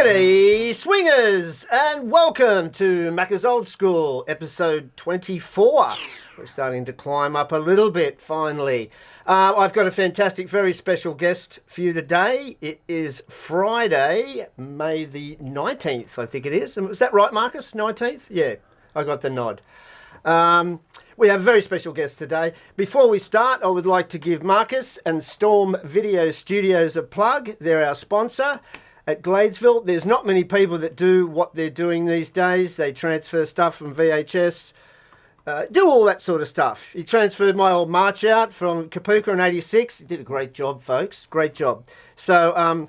G'day swingers and welcome to Macca'S Old School episode 24. We're starting to climb up a little bit finally. I've got a fantastic, very special guest for you today. It is Friday, May the 19th, I think it is. Is that right, Marcus? 19th? Yeah, I got the nod. We have a very special guest today. Before we start, I would like to give Marcus and Storm Video Studios a plug. They're our sponsor at Gladesville. There's not many people that do what they're doing these days. They transfer stuff from VHS, do all that sort of stuff. He transferred my old March out from Kapuka in 86. He did a great job, folks. Great job. So,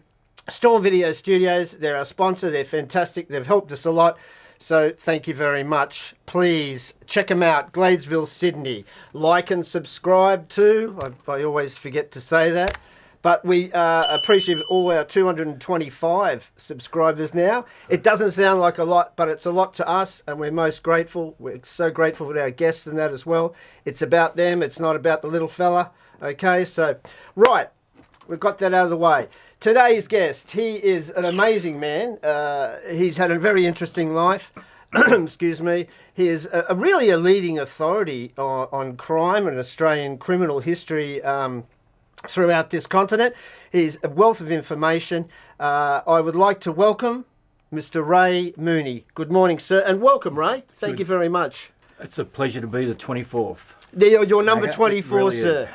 Storm Video Studios, they're our sponsor. They're fantastic. They've helped us a lot. So thank you very much. Please check them out, Gladesville, Sydney. Like and subscribe too. I always forget to say that. But we appreciate all our 225 subscribers now. It doesn't sound like a lot, but it's a lot to us, and we're most grateful. We're so grateful for our guests and that as well. It's about them. It's not about the little fella. Okay, so, right. We've got that out of the way. Today's guest, he is an amazing man. He's had a very interesting life. Excuse me. He is really a leading authority on crime and Australian criminal history throughout this continent. He's a wealth of information. I would like to welcome Mr. Ray Mooney. Good morning, sir, and welcome, Ray. Thank you very much. It's a pleasure to be the 24th. You're number 24, really sir.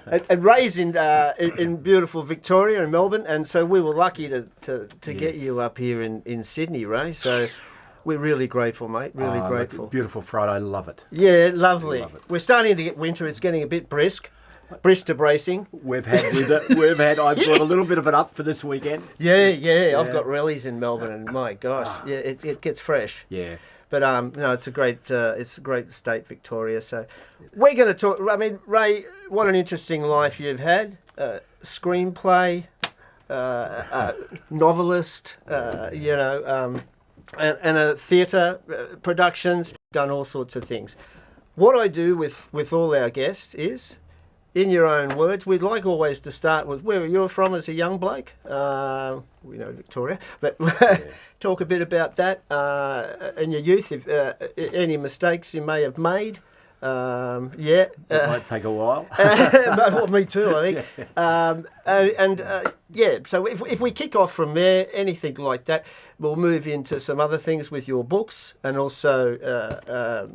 and Ray's in beautiful Victoria and Melbourne, and so we were lucky to get you up here in Sydney, Ray. So we're really grateful, mate. Really grateful. Beautiful Friday, love it. Yeah, lovely. Love it. We're starting to get winter. It's getting a bit brisk to bracing. We've had. I've got a little bit of it up for this weekend. Yeah. I've got rallies in Melbourne, and my gosh, yeah, it gets fresh. Yeah. But no, it's a great state, Victoria. So we're going to talk. I mean, Ray, what an interesting life you've had. Screenplay, novelist, and a theatre productions. Done all sorts of things. What I do with all our guests is, in your own words, we'd like always to start with where you're from as a young bloke. We know Victoria, but talk a bit about that in your youth. If any mistakes you may have made. It might take a while. Well, me too, I think. So if we kick off from there, anything like that, we'll move into some other things with your books and also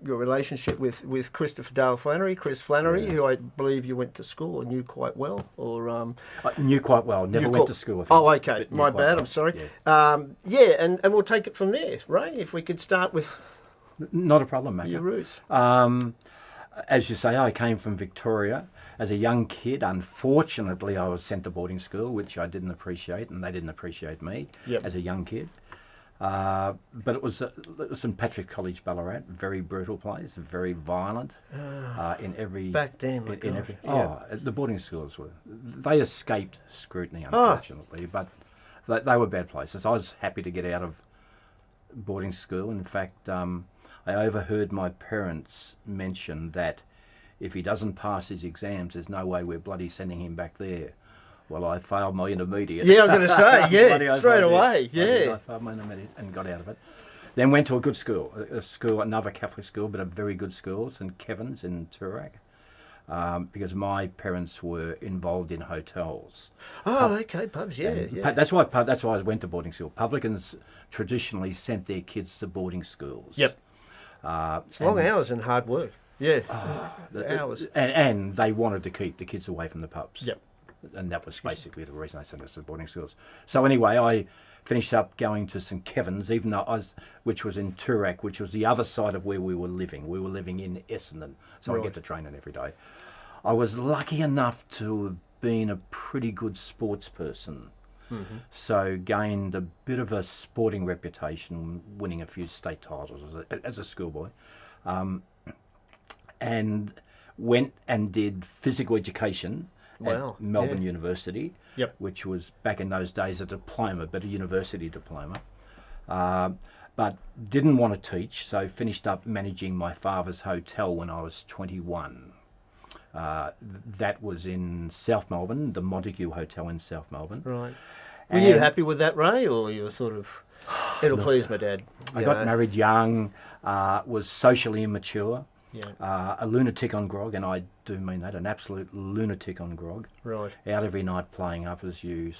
your relationship with Christopher Dale Flannery, Chris Flannery, who I believe you went to school or knew quite well, or knew quite well. Never went to school. Oh, okay, my bad. Well. I'm sorry. Yeah. And we'll take it from there, Ray. If we could start with. Not a problem, Macca. Your roots. As you say, I came from Victoria. As a young kid, unfortunately, I was sent to boarding school, which I didn't appreciate, and they didn't appreciate me as a young kid. But it was St Patrick's College, Ballarat. Very brutal place, very violent. In every back then, the boarding schools were. They escaped scrutiny, unfortunately, but they were bad places. I was happy to get out of boarding school. In fact, I overheard my parents mention that if he doesn't pass his exams, there's no way we're bloody sending him back there. Well, I failed my intermediate. Yeah, I was going to say, straight away. Yeah. I failed my intermediate and got out of it. Then went to a good school, another Catholic school, but a very good school, St Kevin's in Toorak, because my parents were involved in hotels. Oh, okay, pubs, yeah. That's why I went to boarding school. Publicans traditionally sent their kids to boarding schools. Yep. It's long hours and hard work. Yeah. Hours. And they wanted to keep the kids away from the pubs. Yep. And that was basically the reason they sent us to boarding schools. So anyway, I finished up going to St Kevin's, which was in Toorak, which was the other side of where we were living. We were living in Essendon, so I get to train it every day. I was lucky enough to have been a pretty good sports person. Mm-hmm. So gained a bit of a sporting reputation, winning a few state titles as a schoolboy, and went and did physical education at Melbourne University, which was back in those days a diploma, but a university diploma. But didn't want to teach, so finished up managing my father's hotel when I was 21. That was in South Melbourne, the Montague Hotel in South Melbourne. Right. Were you happy with that, Ray, or you were sort of, it'll please my dad? I got married young, was socially immature, Yeah. a lunatic on grog, and I do mean that, an absolute lunatic on grog. Right. Out every night playing up as you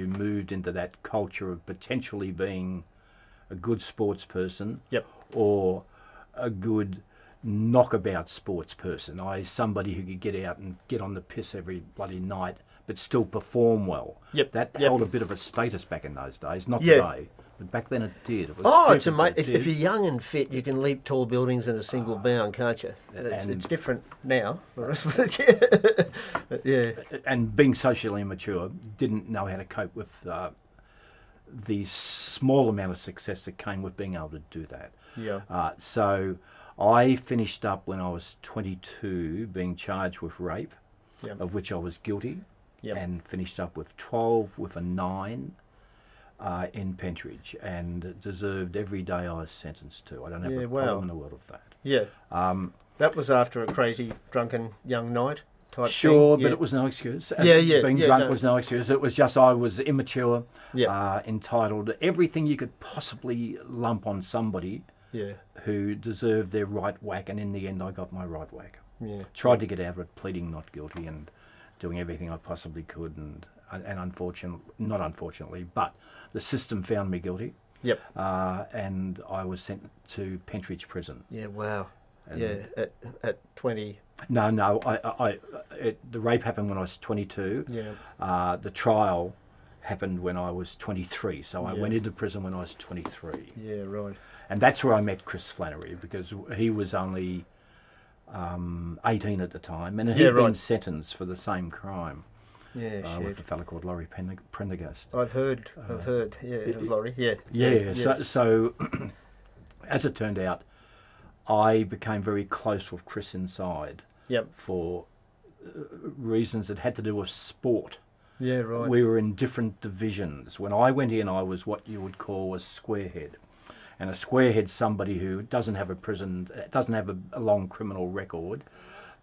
moved into that culture of potentially being a good sports person. Yep. Or a good knockabout sports person, somebody who could get out and get on the piss every bloody night but still perform well. Yep. That held a bit of a status back in those days, not Yeah. today, but back then it did. It was It's stupid, but it if did. you're young and fit, you can leap tall buildings in a single bound, can't you? It's different now. Yeah. And being socially immature, didn't know how to cope with the small amount of success that came with being able to do that. Yeah. So I finished up when I was 22 being charged with rape, Yep. of which I was guilty, Yep. and finished up with 12 with a 9 in Pentridge, and deserved every day I was sentenced to. I don't have a problem in the world of that. Yeah. That was after a crazy, drunken young night type Sure, thing. but it was no excuse. Being Yeah, drunk no. was no excuse. It was just I was immature, Yeah. entitled, everything you could possibly lump on somebody Yeah. who deserved their right whack, and in the end I got my right whack. Yeah. Tried to get out of it, pleading not guilty and doing everything I possibly could, and not unfortunately, but the system found me guilty. Yep. And I was sent to Pentridge prison. Yeah. Wow. And Yeah. At 20. No, the rape happened when I was 22. Yeah. The trial happened when I was 23, so I Yeah. went into prison when I was 23. Yeah. Right. And that's where I met Chris Flannery, because he was only 18 at the time, and he'd been sentenced for the same crime. Yeah. With a fella called Laurie Prendergast. I've heard. Yeah. Of Laurie. Yeah. Yeah. Yes. So as it turned out, I became very close with Chris inside. Yep. For reasons that had to do with sport. Yeah. Right. We were in different divisions. When I went in, I was what you would call a squarehead. And a squarehead's somebody who doesn't have a long criminal record.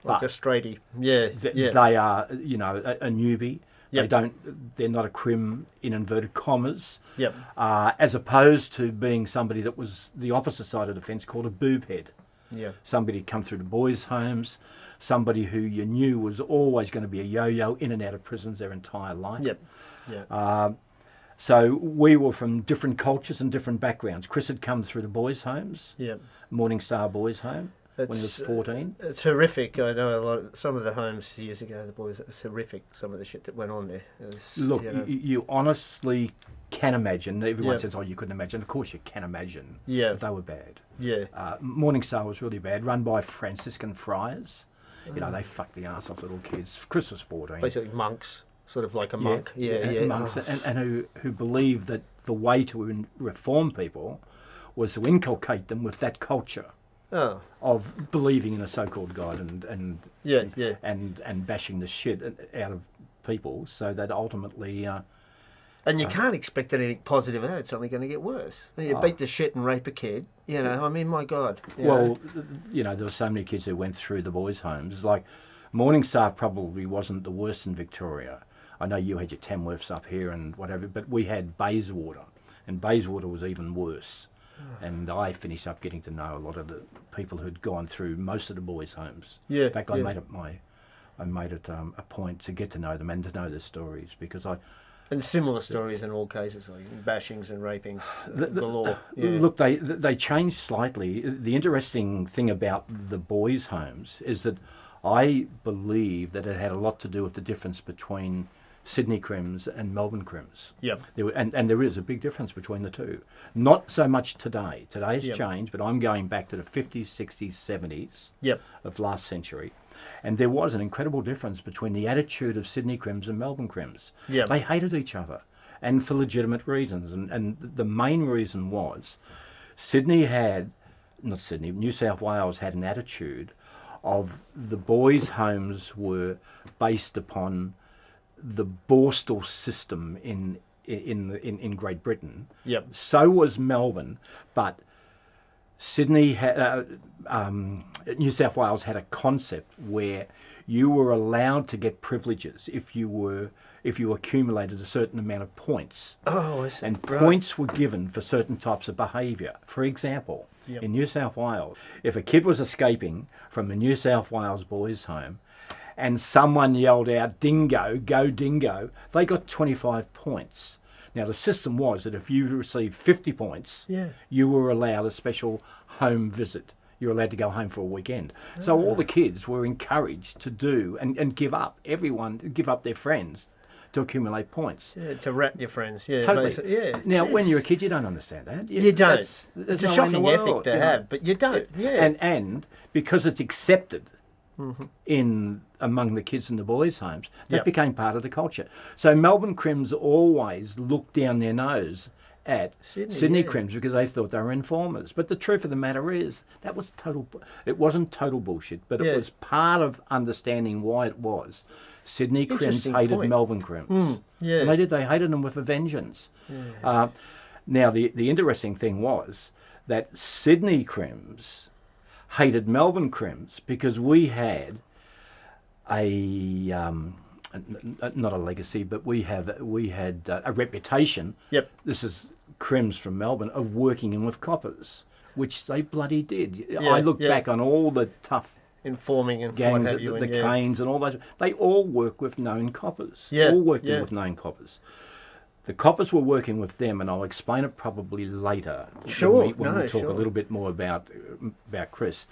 Like a straighty. Yeah. Yeah. They are, a newbie. Yep. They're not a crim in inverted commas. Yep. As opposed to being somebody that was the opposite side of the fence, called a boob head. Yeah. Somebody who'd come through the boys' homes, somebody who you knew was always going to be a yo-yo in and out of prisons their entire life. Yep. Yeah. So we were from different cultures and different backgrounds. Chris had come through the boys' homes, Yep. Morning Star boys' home, when he was 14. It's horrific. I know some of the homes years ago, the boys, it's horrific, some of the shit that went on there. It was, Look, you honestly can imagine. Everyone Yep. says, oh, you couldn't imagine. Of course you can imagine. Yeah. But they were bad. Yeah. Morning Star was really bad, run by Franciscan friars. They fucked the arse off little kids. Chris was 14. Basically monks, sort of like a monk. Yeah. Monks, and who believed that the way to reform people was to inculcate them with that culture of believing in a so-called God and bashing the shit out of people, so that ultimately. And you can't expect anything positive of that. It's only going to get worse. You beat the shit and rape a kid. I mean, my God. Well, there were so many kids who went through the boys' homes. Like, Morning Star probably wasn't the worst in Victoria. I know you had your Tamworths up here and whatever, but we had Bayswater, and Bayswater was even worse. And I finished up getting to know a lot of the people who'd gone through most of the boys' homes. Yeah. In fact, I made it a point to get to know them and to know their stories, because And similar stories in all cases, like bashings and rapings galore. Look, they changed slightly. The interesting thing about the boys' homes is that I believe that it had a lot to do with the difference between Sydney crims and Melbourne crims. Yep. And there is a big difference between the two. Not so much today. Today's Yep. changed, but I'm going back to the 50s, 60s, 70s Yep. of last century. And there was an incredible difference between the attitude of Sydney crims and Melbourne crims. Yep. They hated each other, and for legitimate reasons. And the main reason was New South Wales had an attitude of the boys' homes were based upon the Borstal system in Great Britain. Yep. So was Melbourne, but Sydney, New South Wales had a concept where you were allowed to get privileges if you were if you accumulated a certain amount of points. Oh, I see. And Right. points were given for certain types of behaviour. For example, Yep. in New South Wales, if a kid was escaping from a New South Wales boys' home and someone yelled out, "Dingo, go dingo," they got 25 points. Now, the system was that if you received 50 points, Yeah. you were allowed a special home visit. You were allowed to go home for a weekend. So all the kids were encouraged to do and give up, give up their friends to accumulate points. Yeah, to rat your friends. Yeah. Totally. Yeah. Now, when Jeez. you're a kid, you don't understand that. You don't. There's It's a no way in the shocking world, ethic to you know. have, but you don't. Yeah. And because it's accepted in among the kids in the boys' homes, that Yep. became part of the culture. So Melbourne Crims always looked down their nose at Sydney, yeah. Crims because they thought they were informers. But the truth of the matter is that was it wasn't total bullshit, but Yeah. it was part of understanding why it was. Sydney Crims Interesting hated point. Melbourne Crims. yeah. And they hated them with a vengeance. Now, the interesting thing was that Sydney Crims hated Melbourne Crims because we had not a legacy, but we had a reputation. Yep. This is Crims from Melbourne of working in with coppers, which they bloody did. Yeah, I look yeah. back on all the tough Informing and gangs, what have you. the and yeah. Canes and all those. They all work with known coppers. Yeah, All working yeah. with known coppers. The coppers were working with them, and I'll explain it probably later. Sure, when we talk sure. a little bit more about Chris.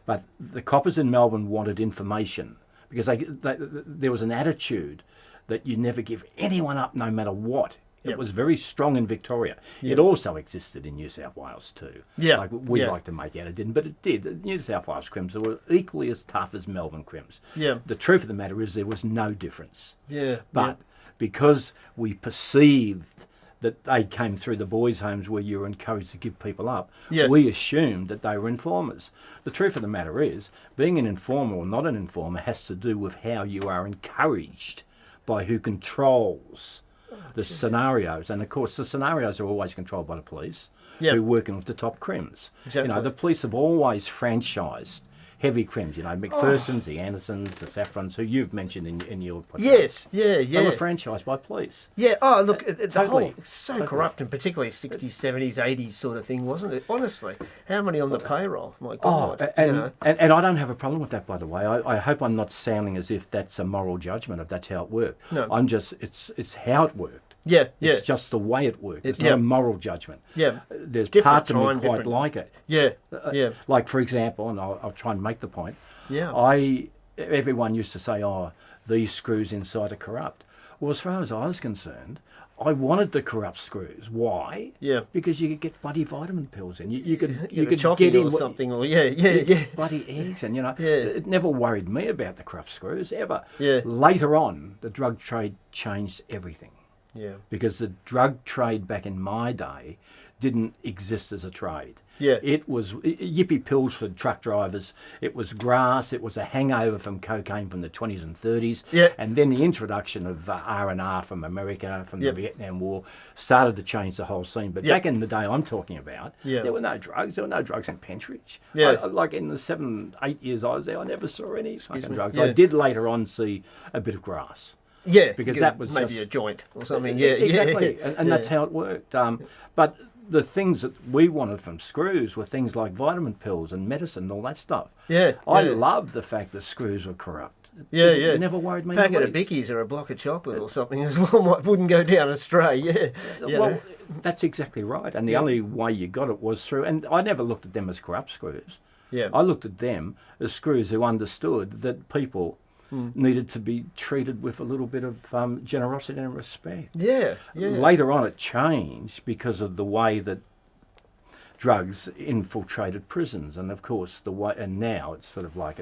But the coppers in Melbourne wanted information because there was an attitude that you never give anyone up no matter what. It Yep. was very strong in Victoria. Yep. It also existed in New South Wales too. Yeah, Like we yeah. like to make out it didn't, but it did. The New South Wales Crims were equally as tough as Melbourne Crims. Yeah. The truth of the matter is there was no difference. Yeah. But because we perceived that they came through the boys' homes where you were encouraged to give people up, Yeah. we assumed that they were informers. The truth of the matter is, being an informer or not an informer has to do with how you are encouraged by who controls the scenarios. And of course, the scenarios are always controlled by the police, Yeah. who are working with the top crims. Exactly. You know, the police have always franchised heavy crims, you know, McPherson's, the Andersons, the Saffrons, who you've mentioned in your podcast. Yes. Yeah. They were Yeah. franchised by police. Yeah. Oh, look, the Totally. whole so Totally. corrupt, and particularly 60s, 70s, 80s sort of thing, wasn't it? Honestly, how many on the payroll? My God. and, you know. and I don't have a problem with that, by the way. I hope I'm not sounding as if that's a moral judgment, if that's how it worked. No. I'm just, it's how it worked. Yeah. Yeah. It's just the way it worked. It's yeah. not a moral judgment. Yeah. There's Different parts of me time, quite different- like it. Yeah. Yeah. Like, for example, and I'll try and make the point. Yeah. Everyone used to say, oh, these screws inside are corrupt. Well, as far as I was concerned, I wanted the corrupt screws. Why? Yeah. Because you could get bloody vitamin pills in. You could Chocolate get in or what- something, or yeah. bloody eggs, and you know, Yeah. it never worried me about the corrupt screws ever. Yeah. Later on, the drug trade changed everything Yeah. because the drug trade back in my day didn't exist as a trade. Yeah. It was yippee pills for truck drivers. It was grass. It was a hangover from cocaine from the 20s and 30s. Yeah. And then the introduction of R&R from America, from Yep. the Vietnam War, started to change the whole scene. But Yep. back in the day I'm talking about, Yeah. there were no drugs. There were no drugs in Pentridge. Yeah. Like in the 7-8 years I was there, I never saw any fucking me. drugs. Yeah. I did later on see a bit of grass. Yeah. Because you that could- was maybe just- a joint or something. Yeah. Exactly. Yeah. And that's how it worked. But the things that we wanted from screws were things like vitamin pills and medicine and all that stuff. Yeah, I yeah. loved the fact that screws were corrupt. Yeah, It yeah. never worried me. in Packet the of least. Bickies or a block of chocolate or something as well wouldn't go down astray. Yeah. You Well, know. that's exactly right. And the only way you got it was through, and I never looked at them as corrupt screws. Yeah. I looked at them as screws who understood that people Hmm. needed to be treated with a little bit of generosity and respect. Yeah. Yeah. Later on, it changed because of the way that drugs infiltrated prisons, and of course and now it's sort of like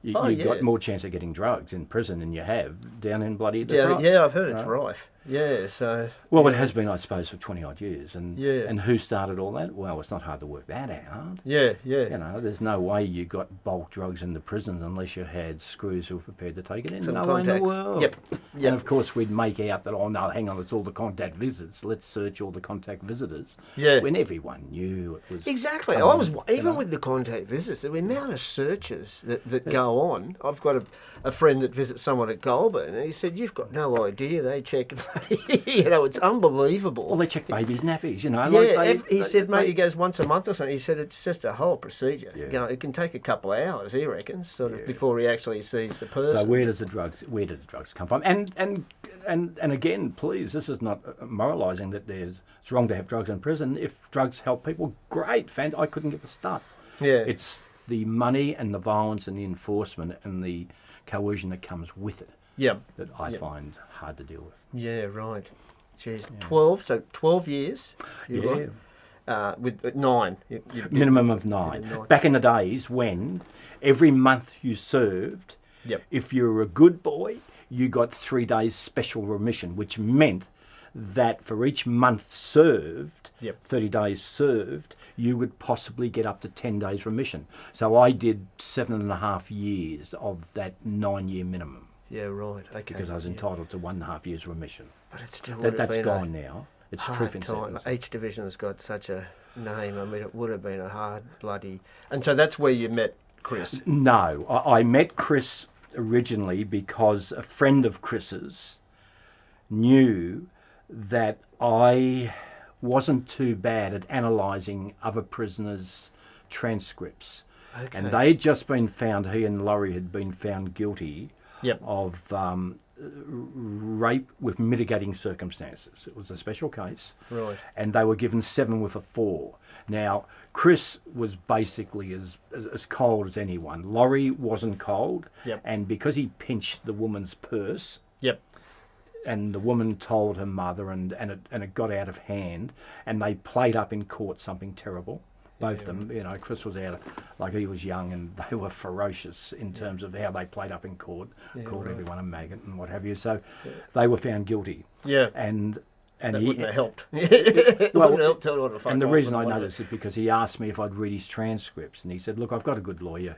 you've yeah. got more chance of getting drugs in prison than you have down in bloody the Yeah, Cross, yeah, I've heard it's right? rife. Yeah, so... Well, yeah. it has been, I suppose, for 20-odd years. And who started all that? Well, it's not hard to work that out. Yeah, yeah. You know, there's no way you got bulk drugs in the prisons unless you had screws who were prepared to take it in. Some No way in the contacts. world. Yep. And of course, we'd make out that, oh no, hang on, it's all the contact visits. Let's search all the contact visitors. Yeah. When everyone knew it was. Exactly. I was even with the contact visits, the amount of searches that go on. I've got a friend that visits someone at Goulburn, and he said, "You've got no idea. They check, you know, it's unbelievable." Well, they check babies' nappies, you know. Yeah, he said, mate, he goes once a month or something. He said it's just a whole procedure. Yeah. You know, it can take a couple of hours, he reckons, sort of before he actually sees the person. So where did the drugs come from? And again, please, this is not moralising that it's wrong to have drugs in prison. If drugs help people, great. I couldn't give a stuff. Yeah. It's the money and the violence and the enforcement and the coercion that comes with it that I find hard to deal with. Yeah, right. Jeez, 12 years. You got, with 9. Minimum of 9. Back in the days when every month you served, if you were a good boy, you got 3 days special remission, which meant that for each month served, 30 days served, you would possibly get up to 10 days remission. So I did 7.5 years of that 9-year minimum. Yeah, right. Okay. Because I was entitled to 1.5 years remission. But it still That's gone now. It's truth in time. sentence. Each division's got such a name. I mean, it would have been a hard bloody... And so that's where you met Chris? No. I met Chris originally because a friend of Chris's knew that I wasn't too bad at analysing other prisoners' transcripts. Okay. And they'd just been found, he and Laurie had been found guilty of rape with mitigating circumstances. It was a special case. Right. And they were given 7 with a 4. Now, Chris was basically as cold as anyone. Laurie wasn't cold. And because he pinched the woman's purse, and the woman told her mother, and it got out of hand, and they played up in court something terrible. Both of them, you know, Chris was out, like he was young, and they were ferocious in terms of how they played up in court, called everyone a maggot and what have you. So they were found guilty. And that wouldn't have helped. Wouldn't have helped tell what the fuck. And the reason I know this is because he asked me if I'd read his transcripts, and he said, "Look, I've got a good lawyer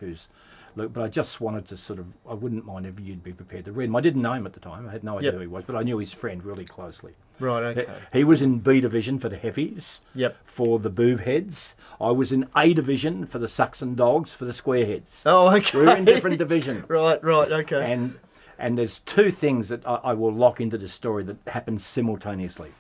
but I just wanted to I wouldn't mind if you'd be prepared to read him." I didn't know him at the time. I had no idea who he was, but I knew his friend really closely. Right, okay. He was in B division for the Heffies, for the boob heads. I was in A division for the Suxon dogs, for the square heads. Oh, okay. We were in different divisions. Right, okay. And there's 2 things that I will lock into this story that happened simultaneously.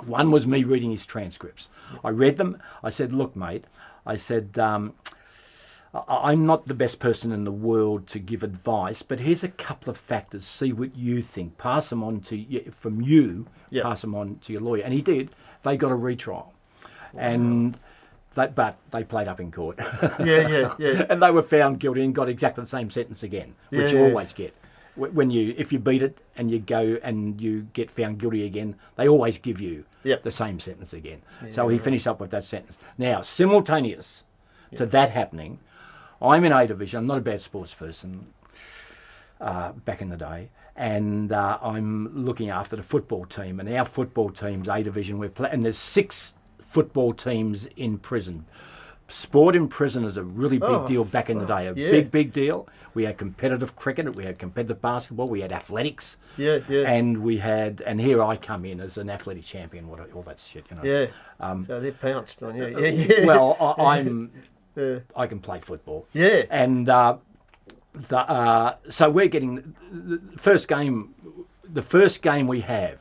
One was me reading his transcripts. I read them. I said, "Look, mate," I said, "I'm not the best person in the world to give advice, but here's a couple of factors. See what you think. Pass them on to you, from you. Pass them on to your lawyer." And he did. They got a retrial, and but they played up in court. And they were found guilty and got exactly the same sentence again, which you always get. If you beat it and you go and you get found guilty again, they always give you the same sentence again. So he finished up with that sentence. Now, simultaneous to that happening, I'm in A division. I'm not a bad sports person back in the day, and I'm looking after the football team. And our football team's A division. And there's 6 football teams in prison. Sport in prison is a really big deal back in the day. Big deal. We had competitive cricket. We had competitive basketball. We had athletics. And we had, and here I come in as an athletic champion. All that shit, you know. So they pounced on you. Well, I can play football. And so we're getting the first game. The first game we have,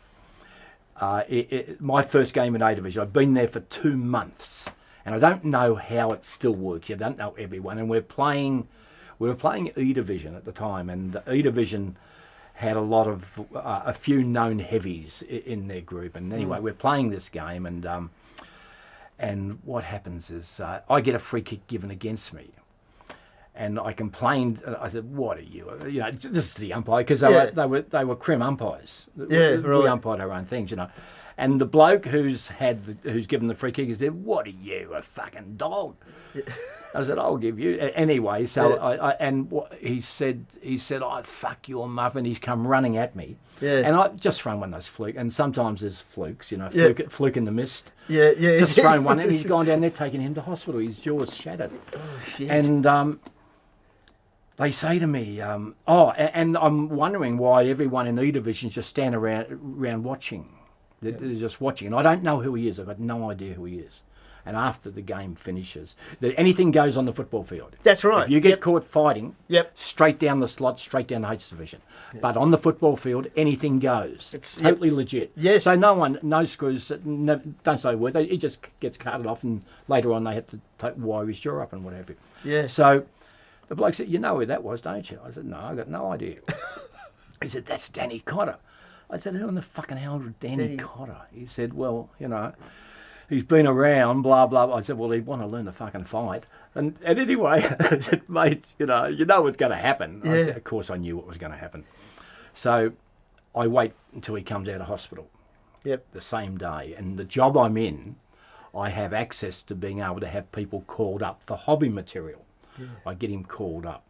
my first game in A division. I've been there for 2 months, and I don't know how it still works. You don't know everyone, and we were playing E division at the time, and E division had a few known heavies in their group. And anyway, we're playing this game, and what happens is I get a free kick given against me. And I complained. I said, "What are you?" You know, just to the umpire, because they were crim umpires. We umpired our own things, you know. And the bloke who's given the free kick, he said, "What are you, a fucking dog?" Yeah. I said, "I'll give you." Anyway, so he said, "I fuck your mother," and he's come running at me. Yeah. And I just thrown one of those flukes, and sometimes there's flukes, fluke in the mist. Yeah. Just thrown one, and he's gone down there, taking him to hospital. His jaw's shattered. Oh shit. And they say to me, and I'm wondering why everyone in E Division just stand around watching. They're just watching. And I don't know who he is. I've got no idea who he is. And after the game finishes, anything goes on the football field. That's right. If you get caught fighting, yep, straight down the slot, straight down the H Division. Yep. But on the football field, anything goes. It's totally legit. Yes. So no screws, don't say a word. He just gets carted off, and later on they have to wire his jaw up and whatever. Yeah. So the bloke said, "You know who that was, don't you?" I said, "No, I got no idea." He said, "That's Danny Cotter." I said, "Who in the fucking hell is Danny Cotter?" He said, "Well, he's been around, blah, blah." I said, "Well, he'd want to learn to fucking fight." And anyway, I said, "Mate, you know what's going to happen." Yeah. Of course I knew what was going to happen. So I wait until he comes out of hospital. Yep. The same day. And the job I'm in, I have access to being able to have people called up for hobby material. Yeah. I get him called up.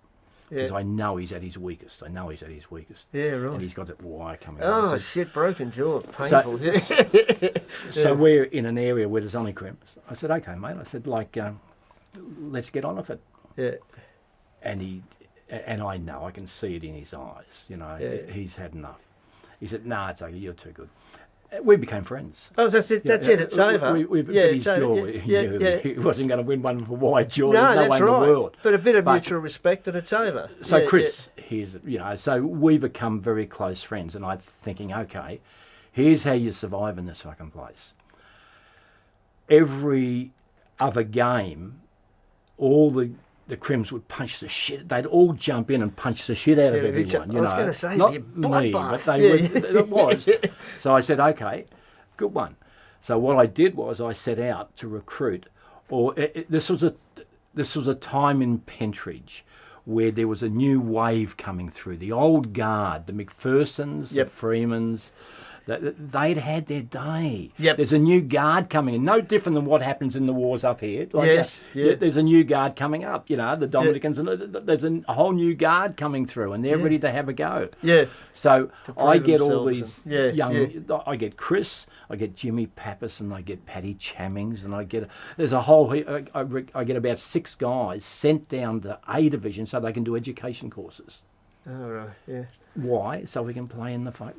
Because I know he's at his weakest. Yeah, right. And he's got that wire coming out. Oh, shit, broken jaw. Painful. So we're in an area where there's only crimps. I said, "Okay, mate." I said, let's get on with it. Yeah. And I know, I can see it in his eyes. He's had enough. He said, "Nah, it's okay, you're too good." We became friends. Oh, that's it. That's it. It's over. It's over. He wasn't going to win one for wide jaw. No, There's no that's way in right. the world. But a bit of mutual respect, and it's over. So Chris, so we become very close friends, and I'm thinking, okay, here's how you survive in this fucking place. Every other game, all the Crims would punch the shit. They'd all jump in and punch the shit out of everyone. I was going to say, not me, but they would. It was. So I said, "Okay, good one." So what I did was I set out to recruit. This was a time in Pentridge where there was a new wave coming through. The old guard, the McPhersons, the Freemans. They'd had their day. Yep. There's a new guard coming in, no different than what happens in the wars up here. There's a new guard coming up, the Dominicans, and there's a whole new guard coming through, and they're ready to have a go. Yeah. So I get all these I get Chris, I get Jimmy Pappas, and I get Paddy Chammings, and I get about 6 guys sent down to A Division so they can do education courses. Oh, right, yeah. Why? So we can play in the football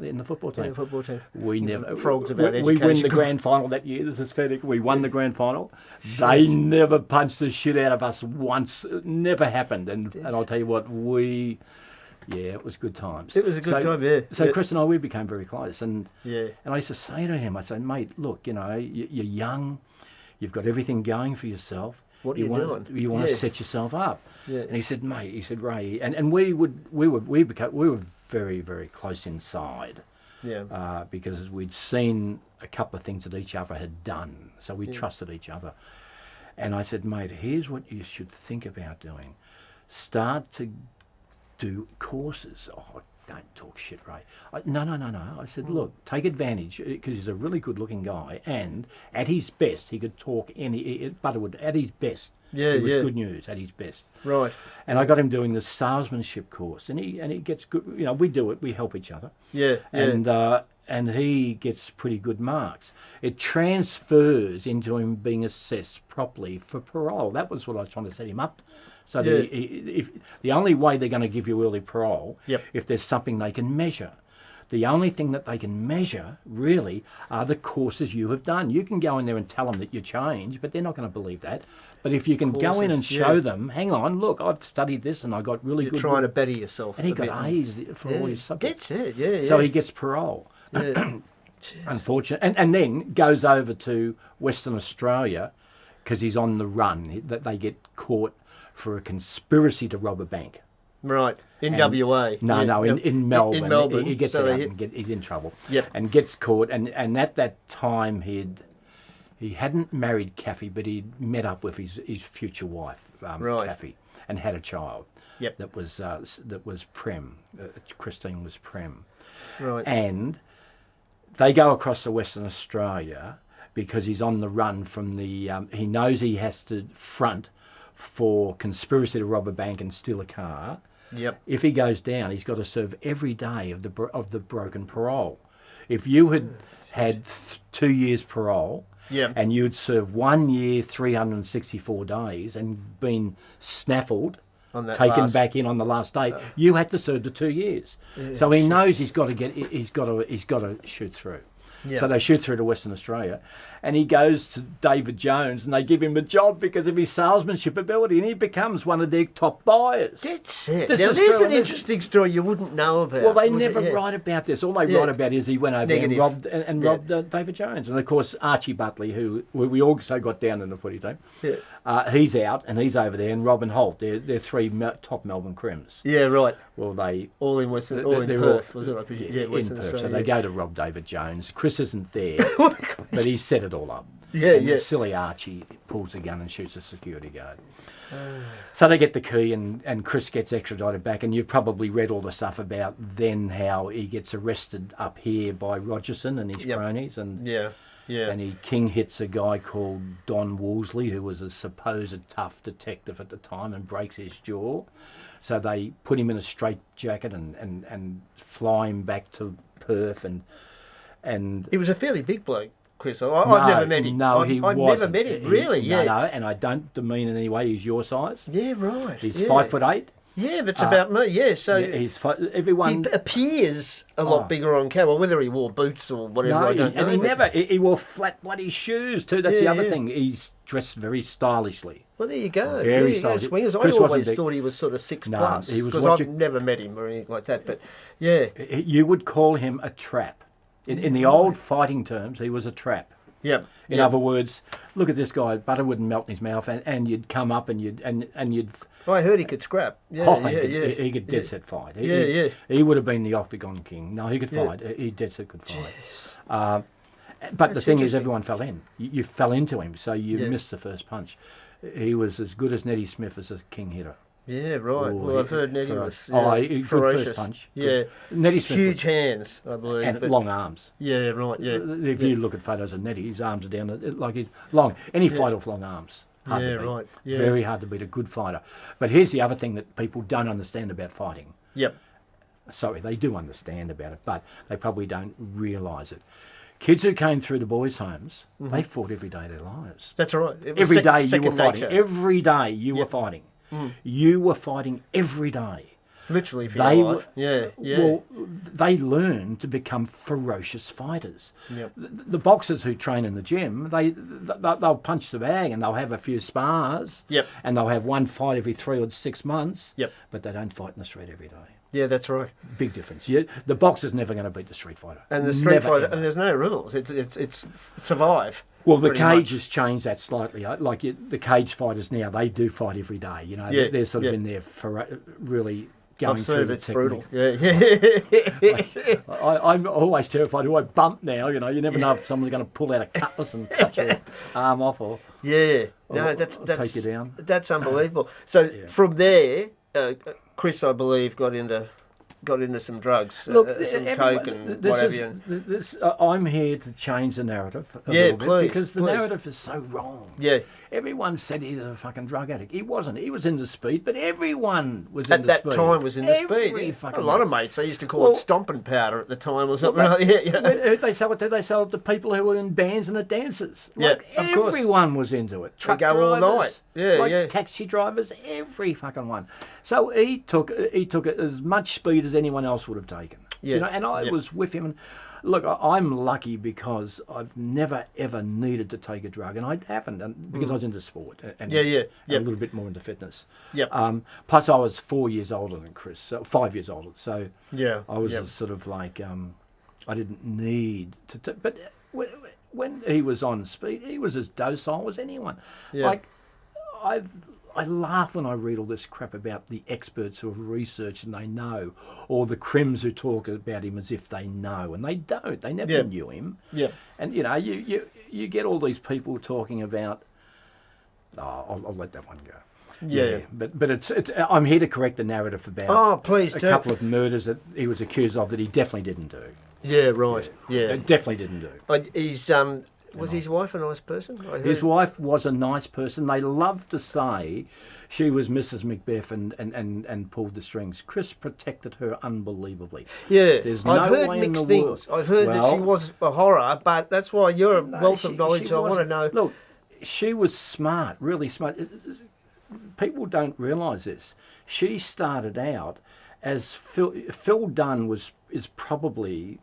team. In the football team. We never. Frogs about education. We win the grand final that year. This is pathetic. We won the grand final. They never punched the shit out of us once. It never happened. And I'll tell you what, it was good times. It was a good time, yeah. So Chris and I, we became very close. And I used to say to him, I said, "Mate, look, you're young. You've got everything going for yourself. What are you doing? You want to set yourself up." Yeah. And he said, "Mate," he said, "Ray," and we were very, very close inside. Yeah. Because we'd seen a couple of things that each other had done, so we trusted each other. And I said, "Mate, here's what you should think about doing. Start to do courses." "Oh, don't talk shit, Ray." No. I said, "Look, take advantage," because he's a really good-looking guy, and at his best, he could talk Butterwood, at his best. It was good news, at his best. Right. And I got him doing the salesmanship course, and he gets good. We do it. We help each other. Yeah. And he gets pretty good marks. It transfers into him being assessed properly for parole. That was what I was trying to set him up. So if the only way they're going to give you early parole, if there's something they can measure. The only thing that they can measure, really, are the courses you have done. You can go in there and tell them that you changed, but they're not going to believe that. But if you can go in and show them, hang on, look, I've studied this and I got really good... You're trying to better yourself. And he got A's for all his subjects. That's it, So he gets parole. Unfortunate. And then goes over to Western Australia because he's on the run. That they get caught for a conspiracy to rob a bank. Right, in WA. No, in Melbourne. In Melbourne. He gets out and he's in trouble. Yep. And gets caught. And at that time, he hadn't married Kathy, but he'd met up with his future wife, Kathy, and had a child. Yep. That was Prem. Christine was Prem. Right. And They go across to Western Australia because he's on the run from the... he knows he has to front for conspiracy to rob a bank and steal a car. Yep. If he goes down, he's got to serve every day of the broken parole. If you had 2 years parole... Yep. And you'd serve 1 year, 364 days and been snaffled, taken back in on the last day, you had to serve the 2 years. Yeah, so he knows he's got to shoot through. Yep. So they shoot through to Western Australia, and he goes to David Jones, and they give him a job because of his salesmanship ability, and he becomes one of their top buyers. That's it. Now, there's an interesting story you wouldn't know about. Well, they never write about this. All they write about is he went over and robbed David Jones. And, of course, Archie Butley, who we also got down in the footy team, he's out, and he's over there, and Robin Holt. They're three top Melbourne Crims. Yeah, right. Well, they... All in Perth, was it? Yeah, Western in Perth. Australia. So they go to rob David Jones. Chris isn't there, but he set it all up. And silly Archie pulls the gun and shoots a security guard. So they get the key, and Chris gets extradited back, and you've probably read all the stuff about then how he gets arrested up here by Rogerson and his cronies, and and he king hits a guy called Don Wolseley, who was a supposed tough detective at the time, and breaks his jaw. So they put him in a straitjacket and fly him back to Perth, and he was a fairly big bloke, Chris. I've never met him. No, I've never met him. Really? No, and I don't demean in any way. He's your size. Yeah, right. He's 5'8". Yeah, that's about me. Yeah, so everyone he appears a lot bigger on camera. Whether he wore boots or whatever, I don't know. And he wore flat bloody shoes too. That's the other thing. He's dressed very stylishly. Well, there you go. Very stylish. Swingers. I always thought he was sort of 6+, because I've never met him or anything like that. But yeah, you would call him a trap. In the old fighting terms, he was a trap. Yep. In other words, look at this guy. Butter wouldn't melt in his mouth, and you'd come up and you'd. I heard he could scrap. He could dead set fight. He would have been the Octagon King. No, he could fight. He dead set could fight. But the thing is, everyone fell in. You fell into him, so you missed the first punch. He was as good as Nettie Smith as a king hitter. Yeah, right. Well, I've heard Nettie was good ferocious. First punch. Yeah. Nettie Smith huge hands, I believe. And long arms. Yeah, right, yeah. If you look at photos of Nettie, his arms are down like he's long. Any fighter with long arms. Hard to beat. Right. Yeah. Very hard to beat a good fighter. But here's the other thing that people don't understand about fighting. Yep. Sorry, they do understand about it, but they probably don't realise it. Kids who came through the boys' homes, they fought every day of their lives. That's right. Every day you were fighting. Every day you were fighting. You were fighting every day. Literally for your life. Well, they learn to become ferocious fighters. Yep. The boxers who train in the gym, they'll punch the bag and they'll have a few spars. Yep. And they'll have one fight every 3 or 6 months. Yep. But they don't fight in the street every day. Yeah, that's right. Big difference. The boxer's never going to beat the street fighter. And the street fighter, and there's no rules. It's survive. Well, the cage has changed that slightly. Like the cage fighters now, they do fight every day. You know, they're sort of in there for really going through the technique. Brutal. I'm always terrified. Do I bump now? You know, you never know if someone's going to pull out a cutlass and cut your arm off, or that's take you down. That's unbelievable. So from there, Chris, I believe, got into some drugs, some coke and what have you. I'm here to change the narrative a little bit, because the narrative is so wrong. Yeah. Everyone said he was a fucking drug addict. He wasn't. He was into speed, but everyone was into speed. At that time was into speed. A lot of mates, they used to call it stomping powder at the time or something. They sell it to? They sell it to people who were in bands and the dancers. Like, of course. Everyone was into it. Truck drivers, all night. Taxi drivers, every fucking one. So he took it as much speed as anyone else would have taken. Yeah. You know, and I was with him. And look, I'm lucky because I've never ever needed to take a drug, and I haven't, because I was into sport and a little bit more into fitness. Yep. Plus, I was 4 years older than Chris, so 5 years older. So I was sort of like I didn't need to. But when he was on speed, he was as docile as anyone. Yeah. Like I laugh when I read all this crap about the experts who have researched and they know, or the crims who talk about him as if they know, and they don't. They never knew him. Yeah. And you know, you get all these people talking about. Oh, I'll let that one go. Yeah. But it's I'm here to correct the narrative about. Oh, please a couple of murders that he was accused of that he definitely didn't do. Yeah, right. Yeah. It definitely didn't do. He's was his wife a nice person? His wife was a nice person. They loved to say she was Mrs. Macbeth and pulled the strings. Chris protected her unbelievably. Yeah, There's I've no heard way in mixed the things. world. I've heard that she was a horror, but that's why you're a wealth of knowledge, so I want to know. Look, she was smart, really smart. People don't realise this. She started out as Phil Dunn is probably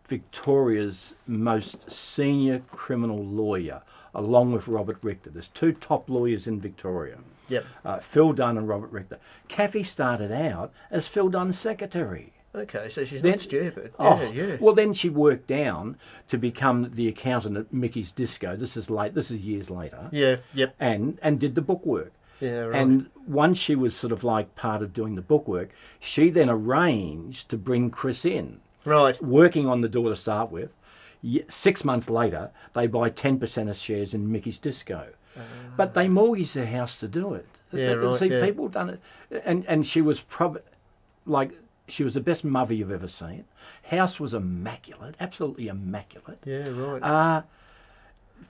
Victoria's most senior criminal lawyer, along with Robert Richter. There's two top lawyers in Victoria. Yep. Phil Dunn and Robert Richter. Kathy started out as Phil Dunn's secretary. Okay, so she's not stupid. Yeah. Well, then she worked down to become the accountant at Mickey's Disco. This is years later. Yeah. Yep. And did the bookwork. Yeah, right. And once she was sort of like part of doing the bookwork, she then arranged to bring Chris in. Right. Working on the door to start with. 6 months later, they buy 10% of shares in Mickey's Disco. But they mortgaged their house to do it. Yeah, right. See, yeah. people done it. And she was she was the best mother you've ever seen. House was immaculate, absolutely immaculate. Yeah, right.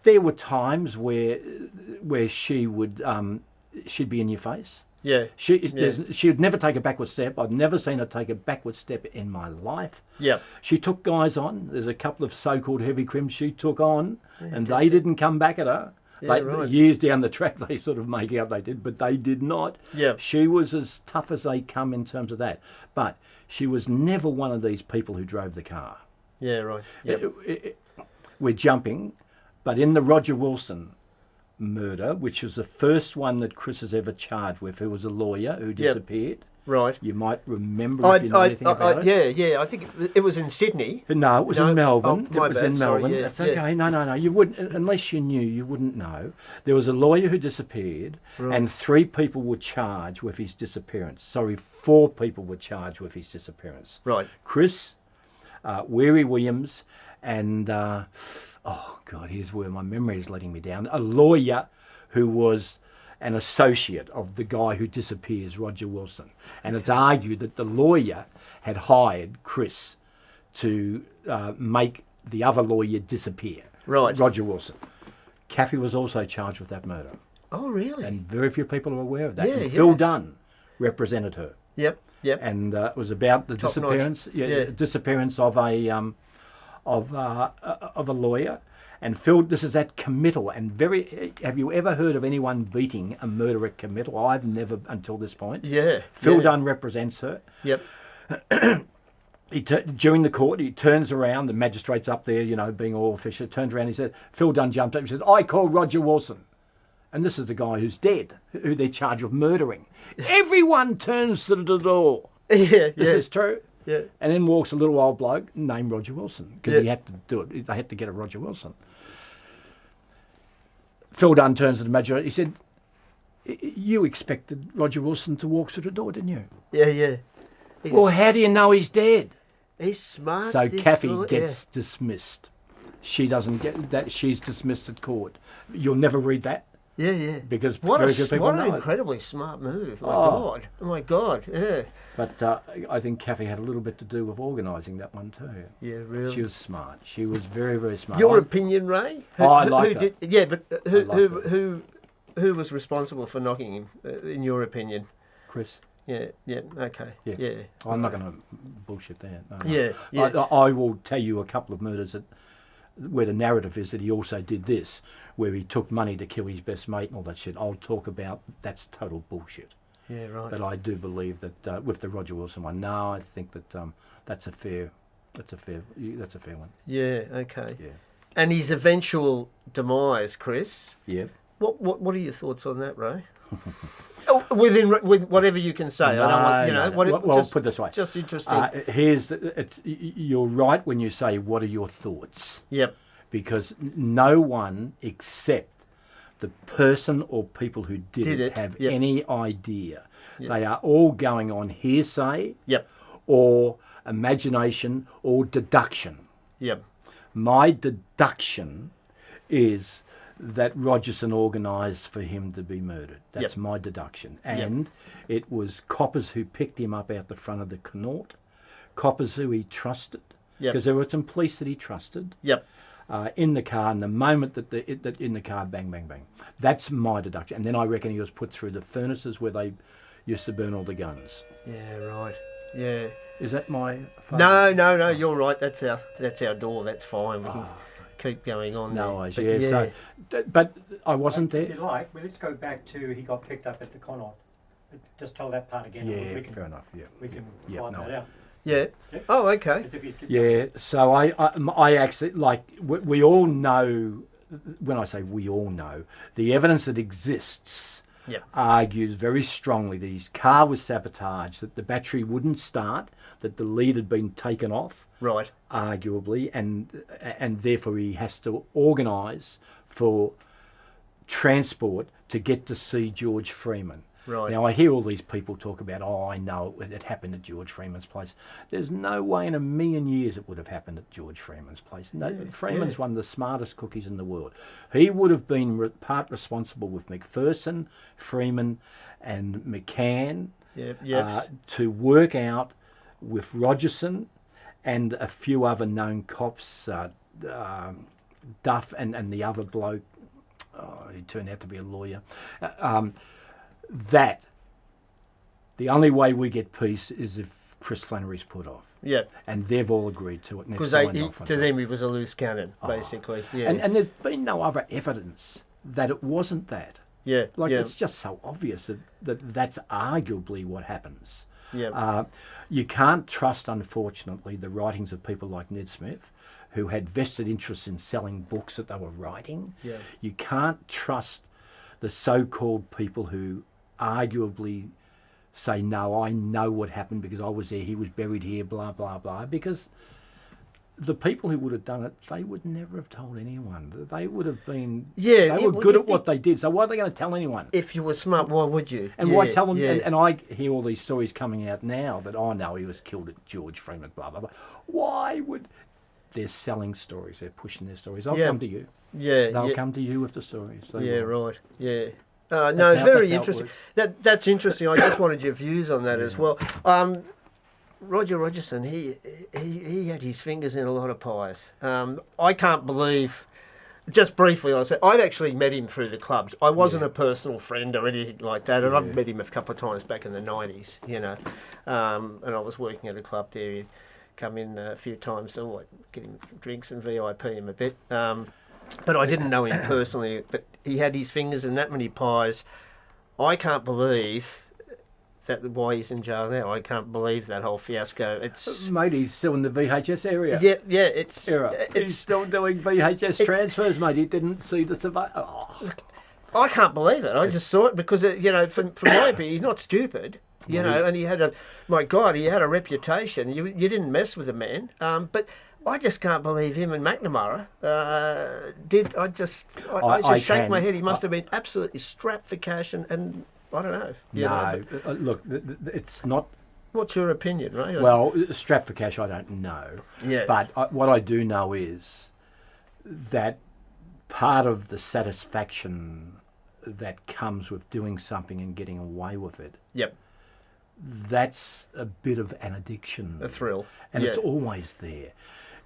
There were times where she would she'd be in your face. Yeah. She would never take a backward step. I've never seen her take a backward step in my life. Yeah. She took guys on. There's a couple of so-called heavy crims she took on, and they didn't come back at her. Yeah, right. Years down the track, they sort of make out they did, but they did not. Yeah. She was as tough as they come in terms of that. But she was never one of these people who drove the car. Yeah, right. Yep. We're jumping, but in the Roger Wilson murder, which was the first one that Chris has ever charged with, who was a lawyer who disappeared. Right. You might remember if you know anything about it. Yeah. I think it was in Sydney. No, it was in Melbourne. Oh, my it was bad. in Melbourne. Sorry, yeah, That's okay. No. You wouldn't, unless you knew, you wouldn't know. There was a lawyer who disappeared, and 3 people were charged with his disappearance. Sorry, 4 people were charged with his disappearance. Right. Chris, Weary Williams, and oh God, here's where my memory is letting me down. A lawyer who was an associate of the guy who disappears, Roger Wilson. And it's argued that the lawyer had hired Chris to make the other lawyer disappear. Right. Roger Wilson. Kathy was also charged with that murder. Oh, really? And very few people are aware of that. Yeah, And Phil Dunn represented her. Yep. And it was about the disappearance of a lawyer. And Phil, this is at committal, and have you ever heard of anyone beating a murder at committal? I've never until this point. Yeah. Phil Dunn represents her. Yep. During the court, he turns around, the magistrate's up there, being all official, turns around, he said, Phil Dunn jumped up and said, I call Roger Wilson. And this is the guy who's dead, who they're charged with murdering. Everyone turns to the door. Yeah. This is true. Yeah. And then walks a little old bloke named Roger Wilson, because he had to do it. They had to get a Roger Wilson. Phil Dunn turns to the magistrate. He said, you expected Roger Wilson to walk through the door, didn't you? Yeah. Well, how do you know he's dead? He's smart. So Kathy gets dismissed. She doesn't get that. She's dismissed at court. You'll never read that. Yeah. Because what an know incredibly smart move. Oh my God. Yeah. But I think Kathy had a little bit to do with organising that one too. Yeah, really. She was smart. She was very, very smart. Your opinion, Ray? I like her. Who was responsible for knocking him? In your opinion? Chris. Yeah. Okay. Yeah. I'm not going to bullshit that. No. Yeah. I will tell you a couple of murders where the narrative is that he also did this, where he took money to kill his best mate and all that shit. I'll talk about that's total bullshit. Yeah, right. But I do believe that with the Roger Wilson one, no, I think that that's a fair one. Yeah. Okay. Yeah. And his eventual demise, Chris. Yeah. What are your thoughts on that, Ray? With whatever you can say. No, I don't want, Well, put it this way. Just interesting. You're right when you say, what are your thoughts? Yep. Because no one except the person or people who did it have any idea. Yep. They are all going on hearsay or imagination or deduction. Yep. My deduction is that Rogerson organised for him to be murdered. That's my deduction. And it was coppers who picked him up out the front of the Connaught, coppers who he trusted, Yep. Because there were some police that he trusted. Yep. In the car, and the moment that in the car, bang, bang, bang. That's my deduction. And then I reckon he was put through the furnaces where they used to burn all the guns. Yeah, right. Yeah. Is that my? No. You're right. That's our door. That's fine. We can keep going on. No there. worries. But Yeah. So, but I wasn't If there. you like, well, let's go back to he got picked up at the Connaught. Just tell that part again. Yeah, we can, fair enough. Yeah. We can Yeah, find no. that out. Yeah. Yep. Oh, okay. As if you could- Yeah, so I actually, like, we all know, when I say we all know, the evidence that exists Yep. argues very strongly that his car was sabotaged, that the battery wouldn't start, that the lead had been taken off, Right. arguably, and therefore he has to organise for transport to get to see George Freeman. Right. Now, I hear all these people talk about, I know it happened at George Freeman's place. There's no way in a million years it would have happened at George Freeman's place. No, Freeman's one of the smartest cookies in the world. He would have been part responsible with McPherson, Freeman and McCann Yep. to work out with Rogerson and a few other known cops, Duff and the other bloke, he turned out to be a lawyer, that the only way we get peace is if Chris Flannery's put off. Yeah. And they've all agreed to it. Because to them he was a loose cannon, basically. Yeah. And there's been no other evidence that it wasn't that. Yeah. Like, yeah. it's just so obvious that that's arguably what happens. Yeah. You can't trust, unfortunately, the writings of people like Ned Smith, who had vested interests in selling books that they were writing. Yeah. You can't trust the so-called people who arguably say, no, I know what happened because I was there, he was buried here, blah, blah, blah. Because the people who would have done it, they would never have told anyone. They would have been, Yeah, they were good at what they did. So why are they going to tell anyone? If you were smart, why would you? And Yeah, why tell them? Yeah. And I hear all these stories coming out now that, oh no, he was killed at George Freeman, blah, blah, blah. Why would... They're selling stories. They're pushing their stories. I'll come to you. Yeah. They'll come to you with the stories. They will. Right. Yeah. No, That's very how it interesting. works. That's interesting. I just wanted your views on that as well. Roger Rogerson, he had his fingers in a lot of pies. I can't believe. Just briefly, I said I've actually met him through the clubs. I wasn't a personal friend or anything like that, and I've met him a couple of times back in the 90s, you know. And I was working at a club there. He'd come in a few times, so I'd get him drinks and VIP him a bit. But I didn't know him personally. But he had his fingers in that many pies. I can't believe that why he's in jail now. I can't believe that whole fiasco. It's Mate, he's still in the VHS area. yeah. It's He's still doing VHS transfers, mate. He didn't see the survival. Oh. I can't believe it. I just saw it because from my opinion, he's not stupid. You know, and he had he had a reputation. You didn't mess with the man. But I just can't believe him and McNamara did. I just shake my head. He must have been absolutely strapped for cash, and I don't know. You know, Look, it's not. What's your opinion, Ray? Well, strapped for cash, I don't know. Yeah. But what I do know is that part of the satisfaction that comes with doing something and getting away with it. Yep. That's a bit of an addiction. A thrill. And it's always there.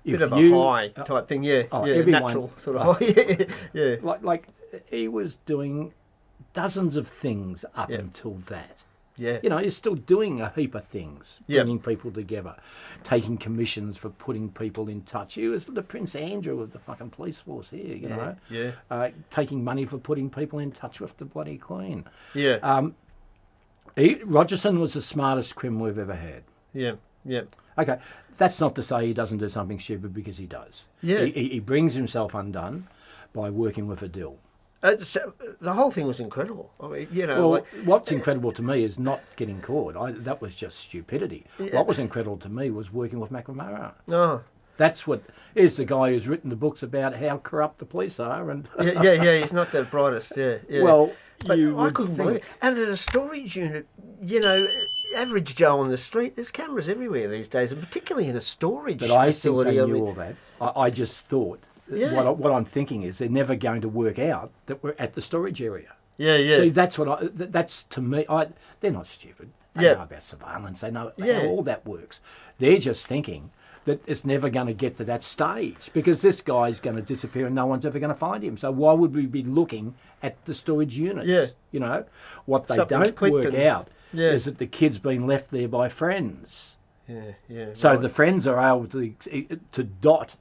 Bit of a high type thing, everyone, natural sort of high. yeah. Like he was doing dozens of things up until that. Yeah. You know, he's still doing a heap of things, Yep. bringing people together, taking commissions for putting people in touch. He was the Prince Andrew of the fucking police force here, you know. Yeah. Taking money for putting people in touch with the bloody Queen. Yeah. Rogerson was the smartest crim we've ever had. Yeah. Yeah. Okay, that's not to say he doesn't do something stupid, because he does. Yeah. He brings himself undone by working with a deal. The whole thing was incredible. I mean, you know, Well, what's incredible to me is not getting caught. That was just stupidity. Yeah. What was incredible to me was working with McNamara. oh. That's what is the guy who's written the books about how corrupt the police are. And yeah, he's not the brightest. Yeah. well, But you I would couldn't think- believe it. And at a storage unit, you know, average Joe on the street, there's cameras everywhere these days, and particularly in a storage But I think facility. they knew all that. I just thought. Yeah. What I'm thinking is they're never going to work out that we're at the storage area. Yeah. See, that's what that's to me. They're not stupid. They know about surveillance. They know how all that works. They're just thinking that it's never going to get to that stage because this guy's going to disappear and no one's ever going to find him. So why would we be looking at the storage units? Yeah. You know, what they Something's don't clicked work and- out Yeah. is that the kid's been left there by friends. Yeah. So right. the friends are able to dot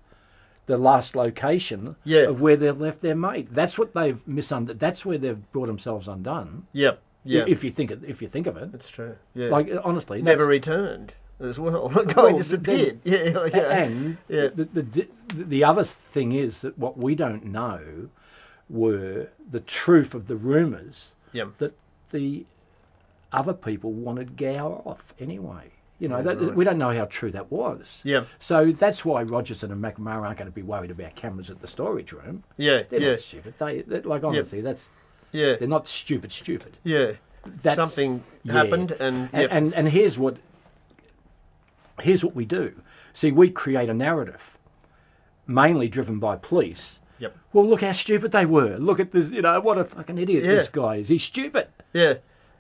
the last location Yeah. of where they've left their mate. That's what they've That's where they've brought themselves undone. Yep. Yeah. If you think of it, That's true. Yeah. like honestly, never that's- returned as well. The guy Well, disappeared. Yeah. Like, you know. And Yeah. the other thing is that what we don't know were the truth of the rumours Yep. that the other people wanted Gower off anyway. You know, Yeah, that, right. we don't know how true that was. Yeah. So that's why Rogerson and McNamara aren't going to be worried about cameras at the storage room. Yeah. They're Yeah. not stupid. Like honestly, Yeah. they're not stupid. Yeah. That's, Something yeah. happened, and yep. and here's what we do. See, we create a narrative, mainly driven by police. Yep. Well, look how stupid they were. Look at this. You know, what a fucking idiot Yeah. this guy is. He's stupid. Yeah.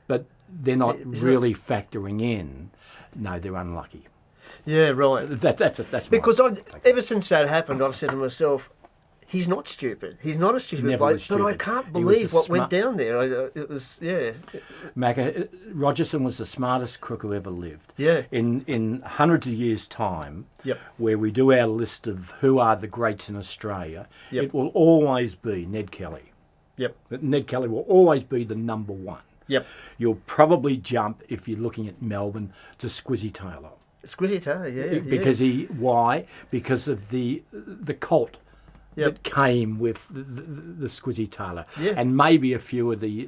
But they're not Is really factoring in. No, they're unlucky. Yeah. Right. That's Because my ever since that happened, I've said to myself, he's not stupid. He's not a stupid Never bloke. was But I stupid. can't He was believe a what went smart- down there. It was, yeah. Rogerson was the smartest crook who ever lived. Yeah. In hundreds of years' time, Yep. where we do our list of who are the greats in Australia, Yep. it will always be Ned Kelly. Yep. Ned Kelly will always be the number one. Yep. You'll probably jump, if you're looking at Melbourne, to Squizzy Taylor. Squizzy Taylor, yeah. Because why? Because of the cult Yep. that came with the Squizzy Taylor, Yeah. and maybe a few of the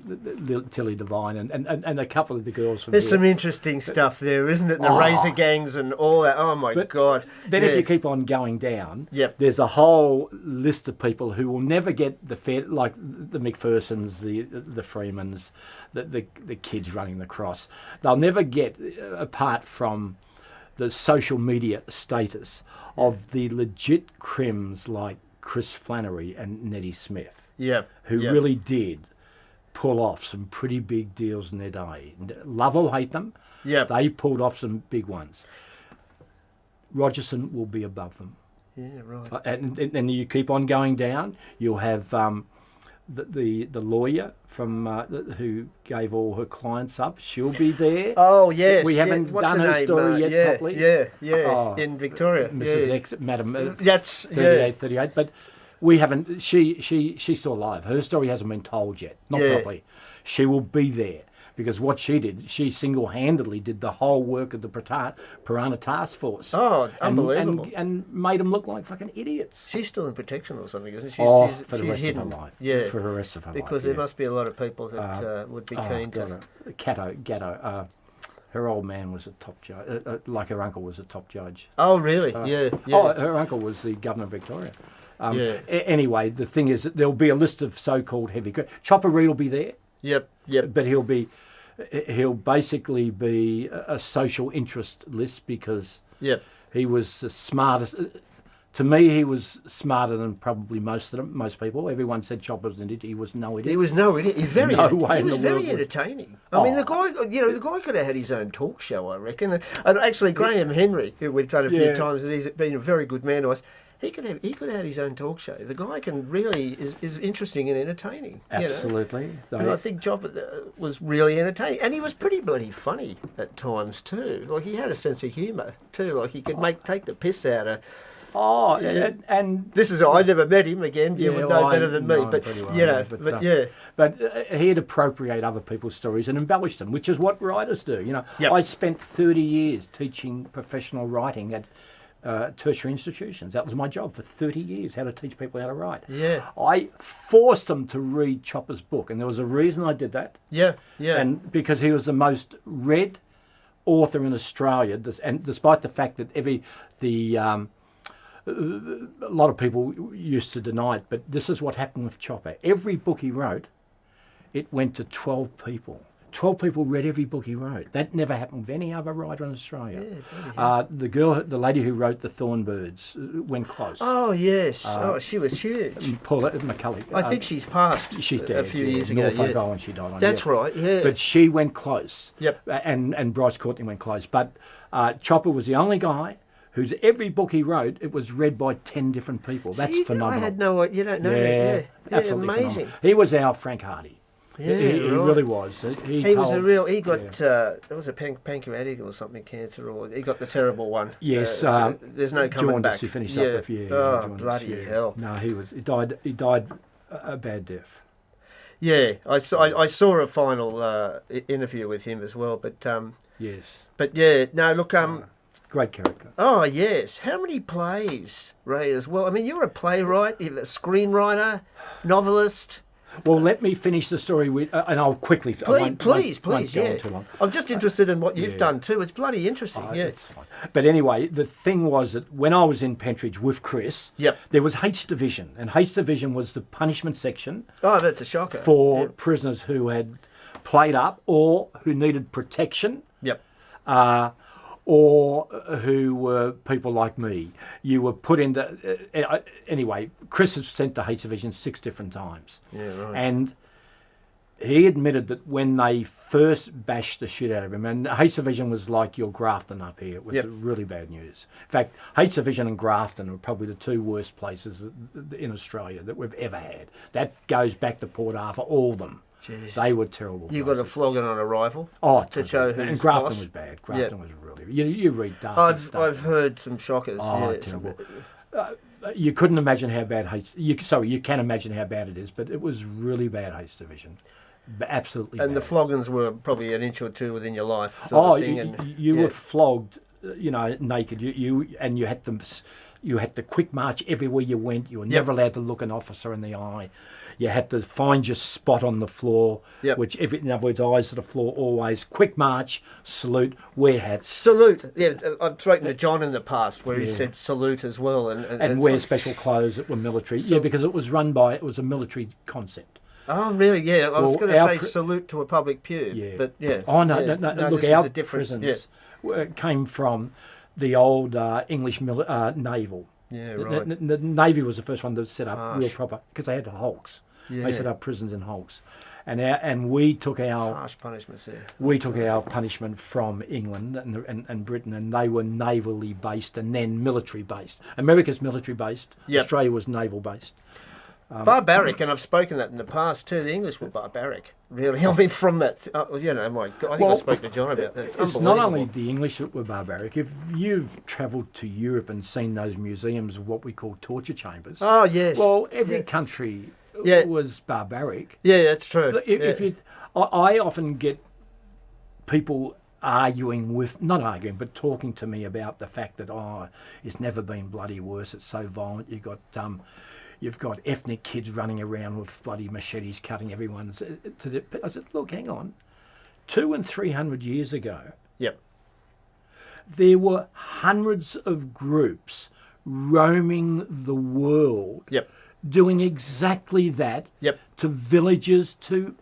Tilly Devine and a couple of the girls from There's here. some interesting stuff there, isn't it? The Oh. razor gangs and all that. Oh my But God. Then Yeah. if you keep on going down, Yep. there's a whole list of people who will never get the fair, like the McPhersons, the Freemans, the kids running the cross. They'll never get, apart from the social media status of the legit crims like Chris Flannery and Nettie Smith, Yeah. who Yep. really did pull off some pretty big deals in their day. Love or hate them, Yep. they pulled off some big ones. Rogerson will be above them. Yeah, right. And you keep on going down, you'll have the lawyer from who gave all her clients up. She'll be there. Oh, yes. We yeah. haven't What's done her her name? story yet yeah, properly. Yeah, Oh, in Victoria. Mrs. Yeah. X, Madam That's, 38. But we haven't. She's still alive. Her story hasn't been told yet, not Yeah. properly. She will be there. Because what she did, she single-handedly did the whole work of the Piranha Task Force. Oh, unbelievable. And made them look like fucking idiots. She's still in protection or something, isn't she? For the she's rest hidden. of her life. Yeah. For the rest of her life. Because there yeah. must be a lot of people that would be keen to. Gatto. Her old man was a top judge, like her uncle was a top judge. Oh, really? Yeah. Oh, her uncle was the governor of Victoria. Yeah. Anyway, the thing is that there'll be a list of so-called heavy. Chopper Reed will be there. Yep. But he'll basically be a social interest list because Yep. he was the smartest. To me, he was smarter than probably most people. Everyone said Chopper was an idiot. He was no idiot. He was no idiot. He way in was the very world. entertaining. I mean, the guy could have had his own talk show, I reckon. And actually, Graham Henry, who we've done a few times, and he's been a very good man to us. He could have had his own talk show. The guy can really is interesting and entertaining. Absolutely. You know? And I think Chopper was really entertaining, and he was pretty bloody funny at times too. Like he had a sense of humour too. Like he could take the piss out of. Oh, Yeah. and This is I never met him again. You would know better than me, know him but pretty well, you know, but yeah. But he'd appropriate other people's stories and embellish them, which is what writers do. You know, Yep. I spent 30 years teaching professional writing at tertiary institutions. That was my job for 30 years, how to teach people how to write. Yeah. I forced them to read Chopper's book, and there was a reason I did that. Yeah, yeah. And because he was the most read author in Australia, and despite the fact that a lot of people used to deny it, but this is what happened with Chopper. Every book he wrote, it went to 12 people. 12 people read every book he wrote. That never happened with any other writer in Australia. The lady who wrote The Thornbirds went close. Oh, yes. She was huge. Paula McCulley. I think she's passed She's dead, a few years ago. Norfolk Yeah. Island she died on. That's yeah. right, yeah. But she went close. Yep. And Bryce Courtney went close. But Chopper was the only guy whose every book he wrote, it was read by 10 different people. That's See, phenomenal. I had no, you don't know that. Yeah, absolutely amazing. phenomenal. He was our Frank Hardy. Yeah, he right. really was. He was a real. He got yeah. there was a pancreatic or something cancer, or he got the terrible one. Yes, there's no coming jaundice, back. He finished up with Oh, jaundice, bloody hell! No, he was. He died a bad death. Yeah, I saw a final interview with him as well, but yes. But yeah, no, look, great character. Oh yes, how many plays, Ray? As well. I mean, you're a playwright, you're a screenwriter, novelist. Well, let me finish the story with, and I'll quickly. Please, yeah. Too long. I'm just interested in what you've done too. It's bloody interesting. Yeah. It's fine. But anyway, the thing was that when I was in Pentridge with Chris, there was Hates Division, and Hates Division was the punishment section. Oh, that's a shocker. For prisoners who had played up or who needed protection. Yep. Or who were people like me. You were put into... anyway, Chris was sent to Hates Division 6 different times. Yeah, right. And he admitted that when they first bashed the shit out of him, and Hates Division was like your Grafton up here. It was really bad news. In fact, Hates Division and Grafton are probably the two worst places in Australia that we've ever had. That goes back to Port Arthur, all of them. Jesus. They were terrible. You got a flogging on arrival. To show who's and Grafton was bad. Grafton was really. You read dark stuff. I've heard some shockers. Terrible. You couldn't imagine how bad Hates. You can imagine how bad it is, but it was really bad Hates Division. Absolutely. And bad. the floggings were probably an inch or two within your life. Sort of thing, you were flogged. Naked. You had to. You had to quick march everywhere you went. You were never allowed to look an officer in the eye. You had to find your spot on the floor, which, in other words, eyes to the floor always. Quick march, salute, wear hats. Salute. Yeah, I've spoken to John in the past where he said salute as well. And wear special clothes that were military. Because it was it was a military concept. Oh, really? Yeah, I was going to say salute to a public pew. But yeah. Oh, no. Look, our prisons came from the old English naval. Yeah, right. The Navy was the first one to set up real proper, because they had the hulks. Yeah. They set up prisons in hulks, and we took our harsh punishments there. We took our punishment from England and Britain, and they were navally based and then military based. America's military based. Australia was naval based. Barbaric, and I've spoken that in the past too. The English were barbaric, really. I mean, from that, my God, I think I spoke to John about that. It's not only the English that were barbaric. If you've travelled to Europe and seen those museums of what we call torture chambers, oh yes, well, every country was barbaric. Yeah, that's true. I often get people not arguing, but talking to me about the fact that it's never been bloody worse. It's so violent. You've got ethnic kids running around with bloody machetes cutting everyone's. I said, look, hang on. 200 and 300 years ago, there were hundreds of groups roaming the world, doing exactly that to villages. This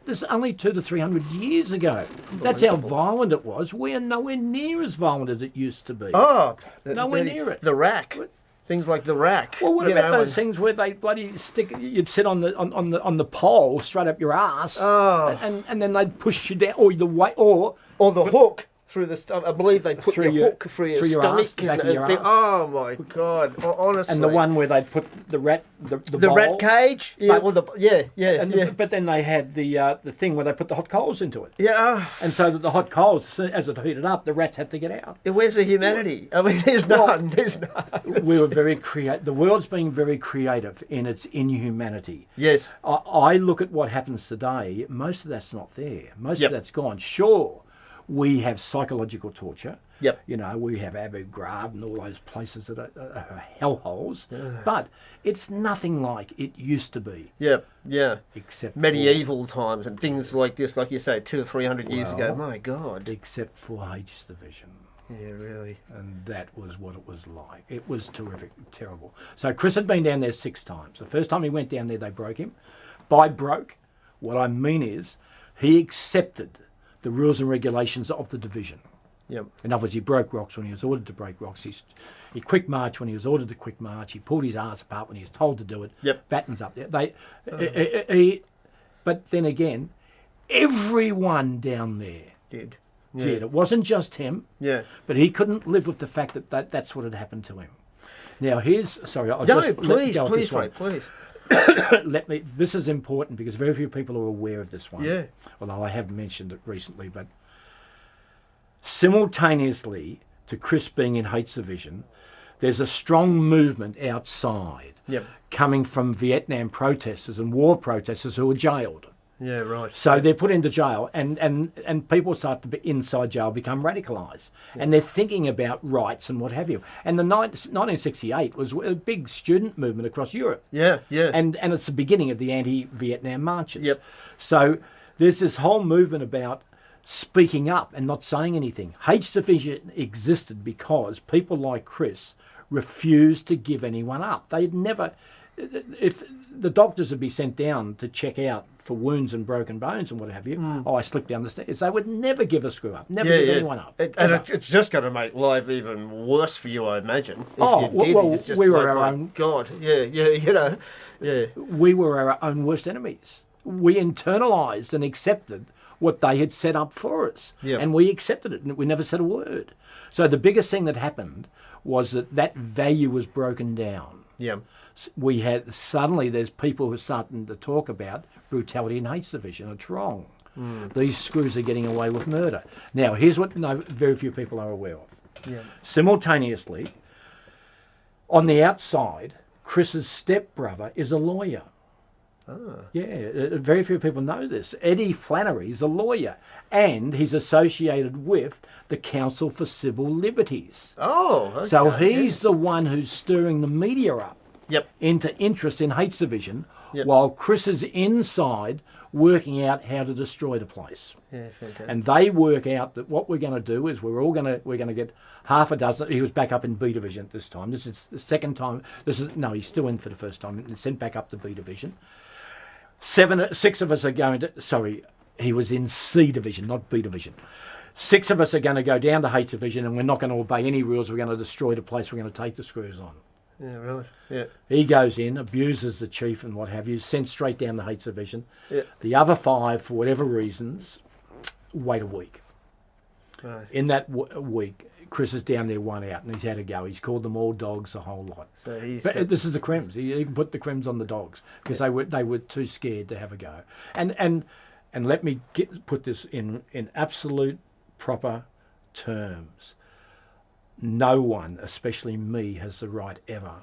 is only 200 to 300 years ago. That's how violent it was. We are nowhere near as violent as it used to be. Oh, nowhere near it. The rack. Things like the rack. Well, what about those things where they bloody stick? You'd sit on the pole straight up your ass, and then they'd push you down, or the hook through the. I believe they put your hook through your stomach ass. Oh my God! Honestly. And the one where they'd put the rat, the rat cage. Yeah, but then they had the thing where they put the hot coals into it. Yeah. And so that the hot coals, as it heated up, the rats had to get out. Where's the humanity? I mean, there's none. There's none. We were very creative. The world's being very creative in its inhumanity. Yes. I look at what happens today. Most of that's not there. Most of that's gone. Sure. We have psychological torture. Yep. We have Abu Ghraib and all those places that are hellholes. But it's nothing like it used to be. Yeah. Except medieval times and things like this, like you say, 200 or 300 years ago. My God. Except for Hates Division. Yeah, really. And that was what it was like. It was terrific, terrible. So Chris had been down there 6 times. The first time he went down there, they broke him. By broke, what I mean is he accepted the rules and regulations of the division. Yep. In other words, he broke rocks when he was ordered to break rocks. He quick marched when he was ordered to quick march. He pulled his arse apart when he was told to do it. Yep. Battens up there. But then again, everyone down there did did. It wasn't just him. Yeah. But he couldn't live with the fact that that's what had happened to him. Now here's Please, Ray, please. This is important because very few people are aware of this one. Yeah. Although I have mentioned it recently, but simultaneously to Chris being in Hates Division, there's a strong movement outside coming from Vietnam protesters and war protesters who are jailed. Yeah, right. So they're put into jail, and people start to be inside jail become radicalised, and they're thinking about rights and what have you. And the 1968 was a big student movement across Europe. Yeah, yeah. And it's the beginning of the anti-Vietnam marches. Yep. So there's this whole movement about speaking up and not saying anything. Hates Division existed because people like Chris refused to give anyone up. They'd never, if the doctors would be sent down to check out for wounds and broken bones and what have you. Oh, I slipped down the stairs. They would never give a screw up. Never give anyone up. And it's just going to make life even worse for you, I imagine. We were our own. God, yeah. We were our own worst enemies. We internalised and accepted what they had set up for us, and we accepted it, and we never said a word. So the biggest thing that happened was that value was broken down. Yeah. We had suddenly there's people who are starting to talk about brutality and Hates Division. It's wrong. These screws are getting away with murder. Now, here's what very few people are aware of. Yeah. Simultaneously, on the outside, Chris's stepbrother is a lawyer. Yeah, very few people know this. Eddie Flannery is a lawyer, and he's associated with the Council for Civil Liberties. Oh, okay. So he's the one who's stirring the media up into interest in Hates Division, while Chris is inside working out how to destroy the place. Yeah, fantastic. And they work out that what we're going to do is we're going to get half a dozen. He was back up in B Division at this time. This is the second time. He's still in for the first time. He's sent back up to B Division. 6 of us are going to. Sorry, he was in C Division, not B Division. 6 of us are going to go down to Hates Division, and we're not going to obey any rules. We're going to destroy the place. We're going to take the screws on. Yeah, right. Yeah. He goes in, abuses the chief and what have you, sent straight down the Hates Division. Yeah. The other 5, for whatever reasons, wait a week. Right. In that week, Chris is down there 1 out, and he's had a go. He's called them all dogs, the whole lot. So this is the Crims. He even put the Crims on the dogs because they were too scared to have a go. And let me put this in absolute proper terms. No one, especially me, has the right ever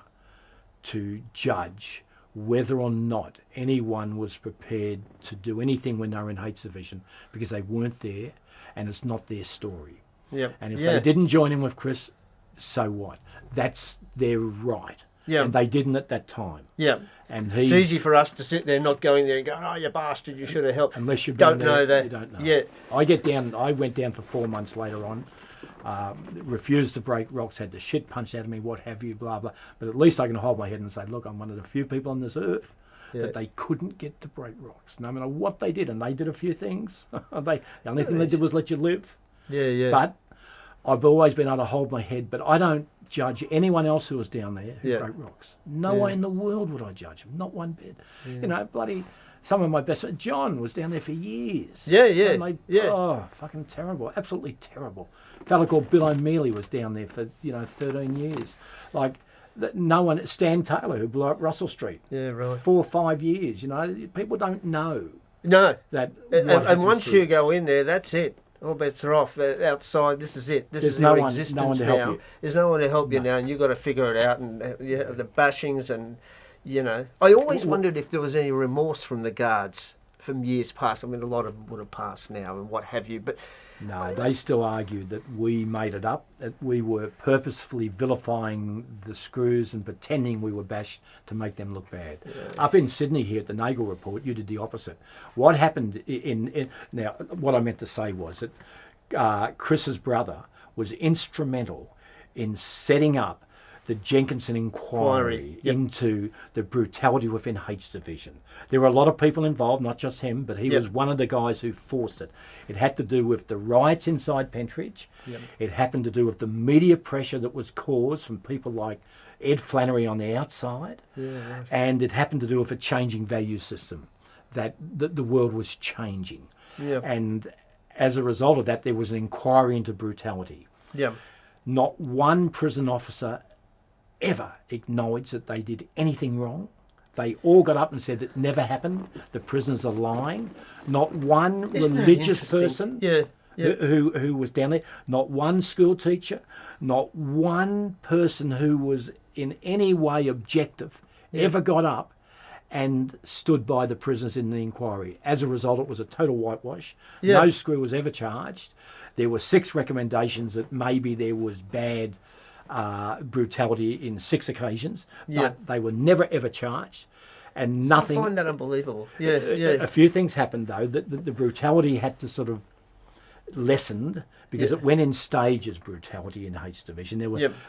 to judge whether or not anyone was prepared to do anything when they were in Hates Division, because they weren't there and it's not their story. Yep. And if they didn't join in with Chris, so what? That's their right. Yeah. And they didn't at that time. Yeah. And it's easy for us to sit there not going there and go, oh, you bastard, you should have helped. Unless you don't know that. You don't know. Yeah. I went down for 4 months later on. Refused to break rocks, had the shit punched out of me, what have you, blah, blah. But at least I can hold my head and say, look, I'm one of the few people on this earth that they couldn't get to break rocks. No matter what they did, and they did a few things. The only thing they did was let you live. Yeah, yeah. But I've always been able to hold my head, but I don't judge anyone else who was down there who broke rocks. No way in the world would I judge them, not one bit. You know, bloody... Some of my best friends, John was down there for years. Oh, fucking terrible, absolutely terrible. A fellow called Bill O'Mealy was down there for 13 years. Like no one, Stan Taylor who blew up Russell Street. Yeah, right. 4 or 5 years. People don't know. No. That and once you go in there, that's it. All bets are off. Outside, this is it. This is your existence now. There's no one to help you now, and you've got to figure it out. And the bashings and. I always wondered if there was any remorse from the guards from years past. I mean, a lot of them would have passed now and what have you, but... No, they still argued that we made it up, that we were purposefully vilifying the screws and pretending we were bashed to make them look bad. Yeah. Up in Sydney here at the Nagel Report, you did the opposite. What happened now, what I meant to say was that Chris's brother was instrumental in setting up the Jenkinson inquiry into the brutality within Hates Division. There were a lot of people involved, not just him, but he was one of the guys who forced it. It had to do with the riots inside Pentridge. It happened to do with the media pressure that was caused from people like Ed Flannery on the outside. And it happened to do with a changing value system, that the world was changing. And As a result of that, there was an inquiry into brutality. Yeah. Not one prison officer ever acknowledged that they did anything wrong. They all got up and said it never happened. The prisoners are lying. Not one Isn't that religious interesting? person Yeah. Yeah. who was down there. Not one school teacher. Not one person who was in any way objective ever got up and stood by the prisoners in the inquiry. As a result, it was a total whitewash. Yeah. No screw was ever charged. There were 6 recommendations that maybe there was bad brutality in 6 occasions, but they were never ever charged, and nothing. I find that unbelievable. Yeah, yeah. A few things happened though. That the brutality had to sort of lessened because it went in stages. Brutality in H Division.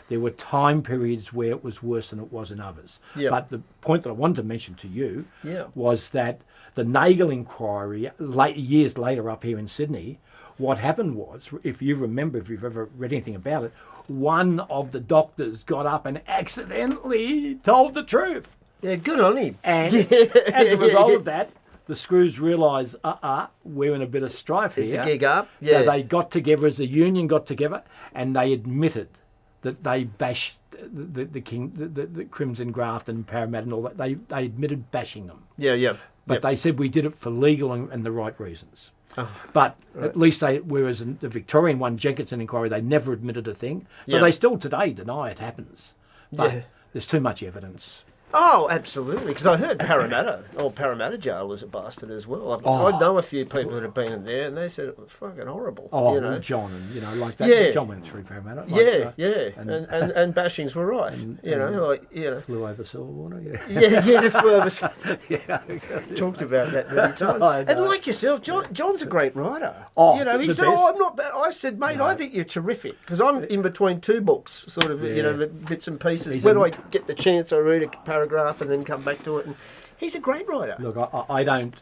There were time periods where it was worse than it was in others. But the point that I wanted to mention to you was that the Nagel inquiry, years later up here in Sydney, what happened was, if you remember, if you've ever read anything about it, one of the doctors got up and accidentally told the truth. Yeah, good on him. And as a result of that, the screws realised, we're in a bit of strife here. Is the gig up? Yeah. So they got together, as a union got together, and they admitted that they bashed the Crimson Graft and Parramatta and all that. They admitted bashing them. Yeah, yeah. But they said we did it for legal and the right reasons. Oh, but at least whereas in the Victorian one, Jenkinson inquiry, they never admitted a thing. So they still today deny it happens. But there's too much evidence. Oh, absolutely. Because I heard Parramatta Jail was a bastard as well. I know a few people that have been in there, and they said it was fucking horrible. Oh, you know? well, John, and like that. Yeah. John went through Parramatta. And bashings were rife. Flew over Silverwater. Flew over. Talked about that many times. And like yourself, John's a great writer. Oh, he said, best. I'm not bad. I said, mate, I think you're terrific. Because I'm in between 2 books, sort of, bits and pieces. When I get the chance, I read a paragraph and then come back to it. And he's a great writer. Look, I don't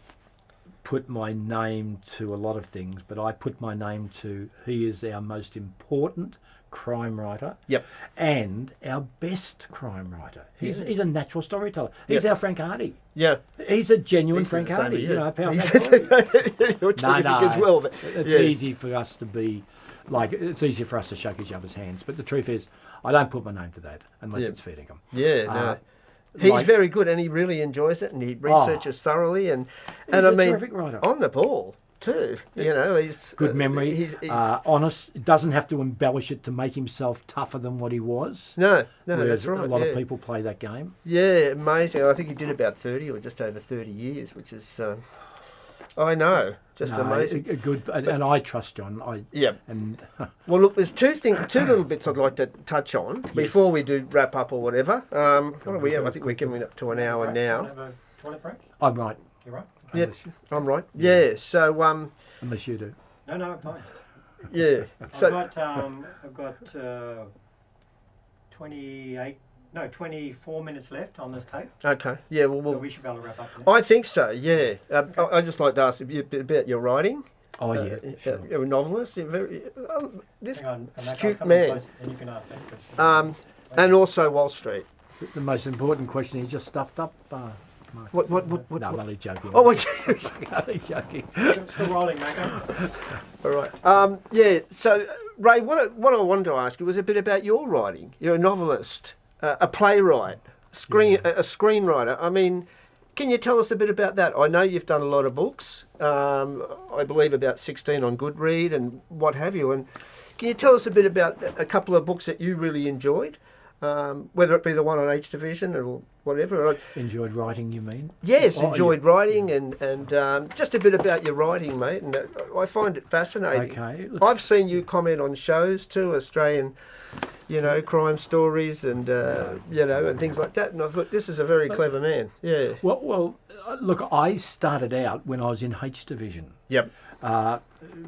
put my name to a lot of things, but I put my name to he is our most important crime writer. Yep. And our best crime writer. He's a natural storyteller. He's our Frank Hardy. Yeah. He's a genuine Frank Hardy. You're terrific No. as well. But it's easy for us to be it's easy for us to shake each other's hands, but the truth is I don't put my name to that unless it's fair dinkum. Yeah, no. He's very good, and he really enjoys it, and he researches thoroughly, and I mean, terrific writer. On the ball too. He's good memory. He's honest. Doesn't have to embellish it to make himself tougher than what he was. No, that's right. A lot of people play that game. Yeah, amazing. I think he did about 30 or just over 30 years, which is, I know, amazing. Good, and I trust John. And well, look, there's two little bits I'd like to touch on before we do wrap up or whatever. What do we have? I think we're coming up to an hour now. Have a toilet break? I'm right. You're right. Yep, I'm right. Yeah. So unless you do. No, I'm fine. Yeah. So I've got 24 minutes left on this tape. Okay. Yeah. So we should be able to wrap up there. I think so. Yeah. I just like to ask you a bit about your writing. Oh yeah. Sure. You're a novelist. You're very this Hang on, astute man. And you can ask that question. And also Wall Street. The most important question he just stuffed up. What? No, I'm only joking. Oh, only joking. Still rolling, Macca. All right. Yeah. So, Ray, what I wanted to ask you was a bit about your writing. You're a novelist, a playwright, a screenwriter. I mean, can you tell us a bit about that? I know you've done a lot of books. I believe about 16 on Goodread and what have you. And can you tell us a bit about a couple of books that you really enjoyed? Whether it be the one on H Division or whatever. Enjoyed writing, you mean? Yes, enjoyed writing and just a bit about your writing, mate. And I find it fascinating. Okay. I've seen you comment on shows too, Australian, crime stories and and things like that. And I thought this is a very clever man. Yeah. Well, look, I started out when I was in H Division. Yep.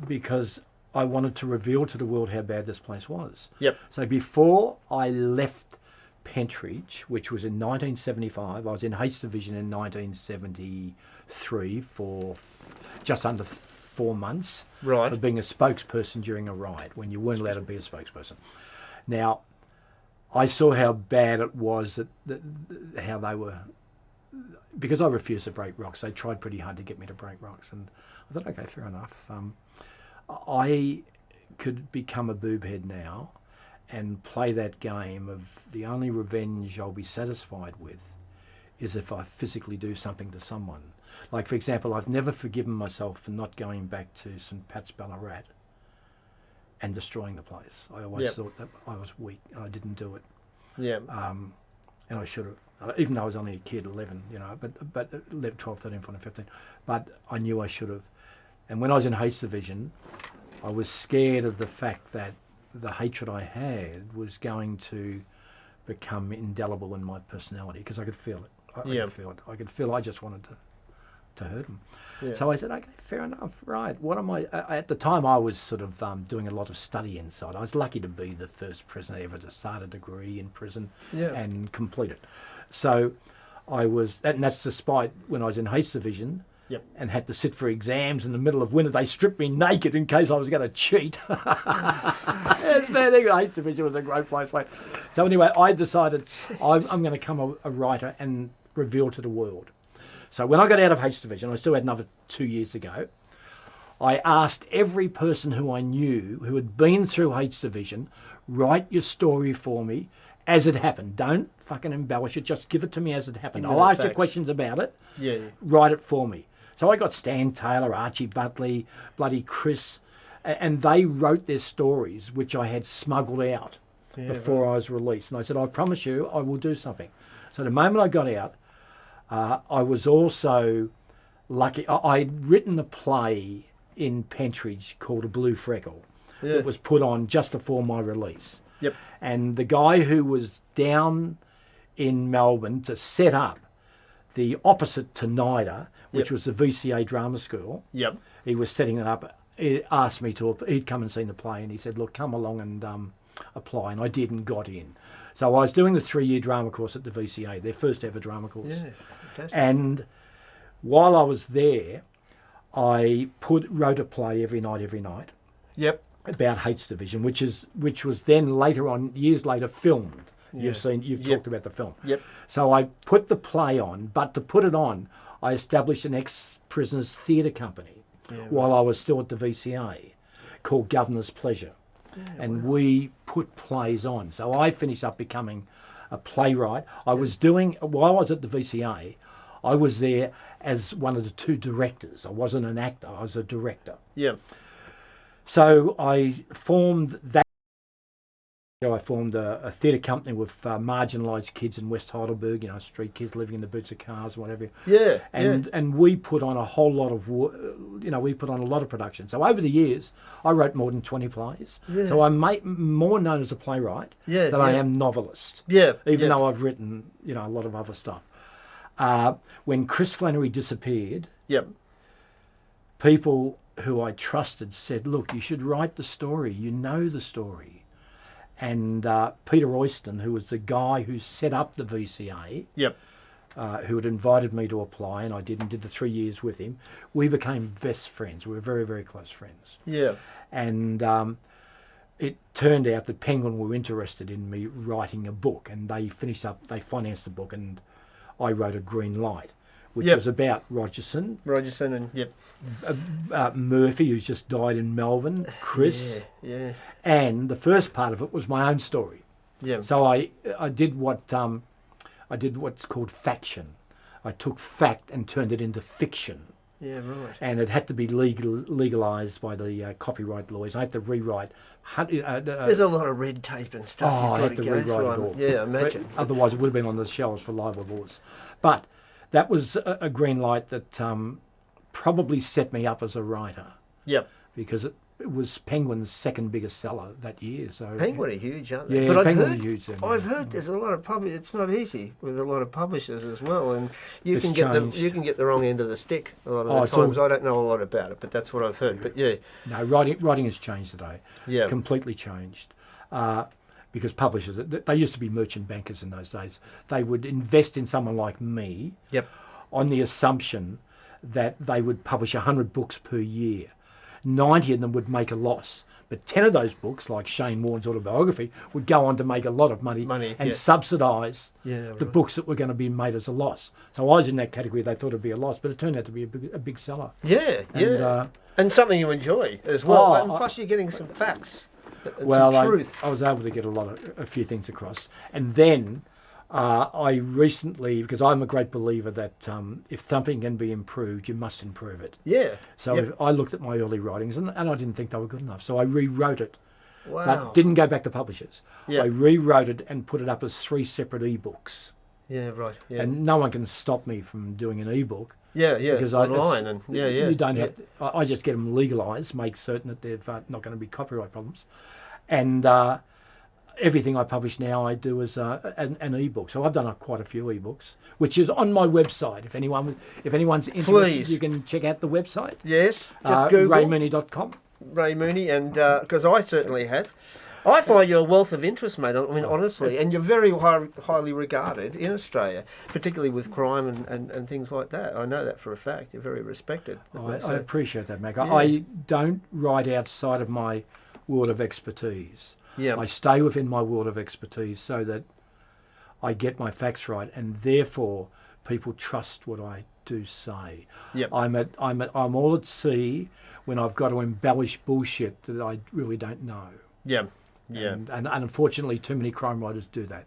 Because I wanted to reveal to the world how bad this place was. Yep. So before I left Pentridge, which was in 1975, I was in H Division in 1973 for just under 4 months. Right. For being a spokesperson during a riot, when you weren't allowed to be a spokesperson. Now, I saw how bad it was, how they were, because I refused to break rocks, they tried pretty hard to get me to break rocks, and I thought, okay, fair enough. I could become a boobhead now and play that game of the only revenge I'll be satisfied with is if I physically do something to someone. Like, for example, I've never forgiven myself for not going back to St Pat's Ballarat and destroying the place. I always thought that I was weak and I didn't do it. Yeah. And I should have, even though I was only a kid, 11, you know, but 11, 12, 13, 14, 15, but I knew I should have. And when I was in H Division, I was scared of the fact that the hatred I had was going to become indelible in my personality, because I could feel it. I could feel it. I could feel I just wanted to hurt them. Yeah. So I said, okay, fair enough, right. What am I? At the time, I was sort of doing a lot of study inside. I was lucky to be the first prisoner ever to start a degree in prison and complete it. So I was, and that's despite when I was in H Division. Yep. And had to sit for exams in the middle of winter. They stripped me naked in case I was going to cheat. Eighth Division was a great place. So anyway, I decided I'm going to become a writer and reveal to the world. So when I got out of H Division, I still had another 2 years to go. I asked every person who I knew who had been through H Division, write your story for me as it happened. Don't fucking embellish it. Just give it to me as it happened. I'll ask you questions about it. Yeah. Write it for me. So I got Stan Taylor, Archie Butley, bloody Chris, and they wrote their stories, which I had smuggled out before I was released. And I said, I promise you, I will do something. So the moment I got out, I was also lucky. I'd written a play in Pentridge called A Blue Freckle that was put on just before my release. Yep. And the guy who was down in Melbourne to set up the opposite to NIDA, which was the VCA drama school. Yep. He was setting it up. He asked me to, he'd come and seen the play, and he said, look, come along and apply. And I did and got in. So I was doing the 3-year drama course at the VCA, their first ever drama course. Yeah, fantastic. And while I was there, I wrote a play every night. Yep. About H Division, which was then later on, years later, filmed. Yeah. You've talked about the film. Yep. So I put the play on, but to put it on, I established an ex-prisoners theatre company while I was still at the VCA called Governor's Pleasure. Yeah, and we put plays on. So I finished up becoming a playwright. I was doing, while I was at the VCA, I was there as one of the 2 directors. I wasn't an actor, I was a director. Yeah. So I formed that. I formed a theatre company with marginalised kids in West Heidelberg, you know, street kids living in the boots of cars, whatever. Yeah. And we put on a whole lot of, we put on a lot of production. So over the years, I wrote more than 20 plays. Yeah. So I'm more known as a playwright than I am novelist. Yeah. Even though I've written, a lot of other stuff. When Chris Flannery disappeared, people who I trusted said, look, you should write the story. You know the story. And Peter Oyston, who was the guy who set up the VCA, who had invited me to apply, and I did the 3 years with him, we became best friends. We were very, very close friends. Yeah. And it turned out that Penguin were interested in me writing a book, and they financed the book, and I wrote A Green Light, which was about Rogerson and Murphy, who's just died in Melbourne, Chris, and the first part of it was my own story. Yeah. So I did what's called faction. I took fact and turned it into fiction. Yeah, right. And it had to be legalised by the copyright lawyers. I had to rewrite. There's a lot of red tape and stuff. I had to rewrite it all. Yeah, imagine. Otherwise, it would have been on the shelves for live awards. But that was a green light that probably set me up as a writer. Yep. Because it was Penguin's second biggest seller that year. So Penguin are huge, aren't they? Yeah, but Penguin are huge. I've heard there's a lot of it's not easy with a lot of publishers as well, and you can get the wrong end of the stick a lot of the times. I don't know a lot about it, but that's what I've heard. But yeah, no, writing has changed today. Yeah, completely changed. Because publishers, they used to be merchant bankers in those days. They would invest in someone like me on the assumption that they would publish 100 books per year. 90 of them would make a loss. But 10 of those books, like Shane Warne's autobiography, would go on to make a lot of money and subsidise the books that were going to be made as a loss. So I was in that category. They thought it'd be a loss, but it turned out to be a big seller. Yeah, and, And something you enjoy as well. Oh, And plus, you're getting some facts and Well, some truth. I was able to get a few things across, and then I recently, because I'm a great believer that if something can be improved, you must improve it. Yeah. So if I looked at my early writings, and I didn't think they were good enough, so I rewrote it. Wow. But didn't go back to publishers. Yeah. I rewrote it and put it up as 3 separate ebooks. Yeah, right. Yeah. And no one can stop me from doing an ebook. yeah, Because online and You don't have to, I just get them legalised, make certain that they're not going to be copyright problems. And everything I publish now I do as an ebook. So I've done quite a few ebooks, which is on my website. If anyone's interested, Please. you can check out the website. Yes. Just Google RayMooney.com. Ray Mooney, and because I certainly have. I find you're a wealth of interest, mate. I mean, honestly, and you're very highly regarded in Australia, particularly with crime and things like that. I know that for a fact. You're very respected. I appreciate that, Mac. Yeah. I don't write outside of my world of expertise. Yeah. I stay within my world of expertise so that I get my facts right, and therefore people trust what I do say. Yep. I'm all at sea when I've got to embellish bullshit that I really don't know. Yeah. Yeah. And unfortunately, too many crime writers do that.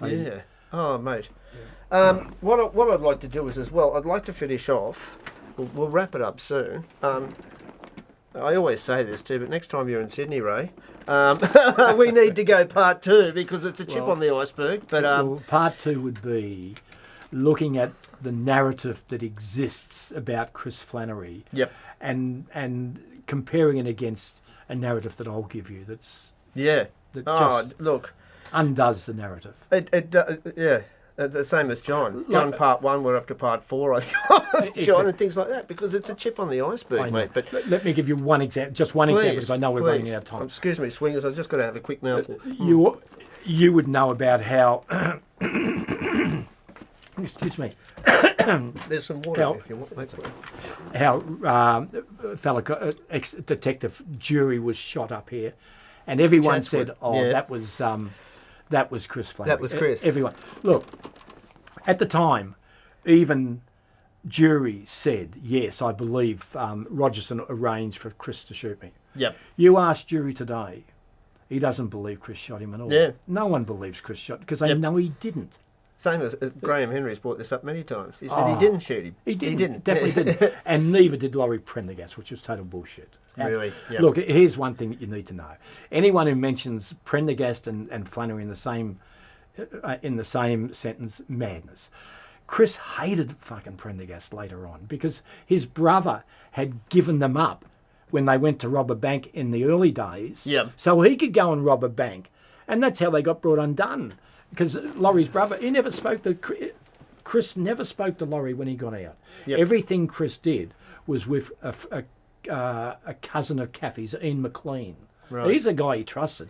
Yeah. Oh, mate. What I'd like to do is as well, I'd like to finish off. We'll wrap it up soon. I always say this too, but next time you're in Sydney, Ray, we need to go part 2 because it's a chip on the iceberg. But Well, part 2 would be looking at the narrative that exists about Chris Flannery. Yep. And comparing it against a narrative that I'll give you that just look, undoes the narrative. The same as John. John part 1, we're up to part 4, I think. John, and things like that, because it's a chip on the iceberg, mate. But let me give you one example, just one example, because I know we're running out of time. Excuse me, swingers, I've just got to have a quick mouthful. You would know about how. Excuse me. There's some water if you want, mate. How ex-detective Jury was shot up here, and everyone said, that was Chris Flannery. That was Chris. Everyone. Look, at the time, even Jury said, yes, I believe Rogerson arranged for Chris to shoot me. Yep. You ask Jury today, he doesn't believe Chris shot him at all. Yeah. No one believes Chris shot because they know he didn't. Same as Graham Henry's brought this up many times. He said he didn't shoot him. He didn't. Definitely didn't. And neither did Laurie Prendergast, which was total bullshit. Really? Yep. Look, here's one thing that you need to know. Anyone who mentions Prendergast and Flannery in the same sentence, madness. Chris hated fucking Prendergast later on because his brother had given them up when they went to rob a bank in the early days. Yep. So he could go and rob a bank. And that's how they got brought undone. Because Laurie's brother, he never spoke to... Chris never spoke to Laurie when he got out. Yep. Everything Chris did was with a cousin of Caffey's, Ian McLean. Right. He's a guy he trusted.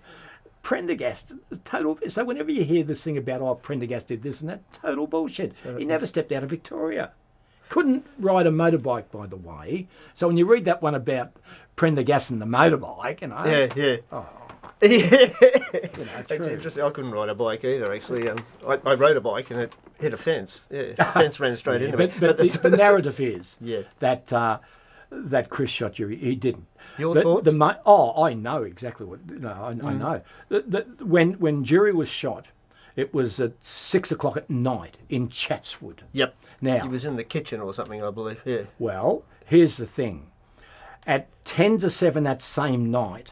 Prendergast, total... So whenever you hear this thing about, Prendergast did this and that, total bullshit. He never stepped out of Victoria. Couldn't ride a motorbike, by the way. So when you read that one about Prendergast and the motorbike, you know... Yeah. Oh, It's interesting. I couldn't ride a bike either, actually. I rode a bike and it hit a fence. Yeah, the fence ran straight into me. But the narrative is Yeah. that Chris shot you. He didn't. Your thoughts? I know exactly what. No, I know. When Jury was shot, it was at 6 o'clock at night in Chatswood. Yep. Now He was in the kitchen or something, I believe. Yeah. well, here's the thing. At 10 to 7 that same night,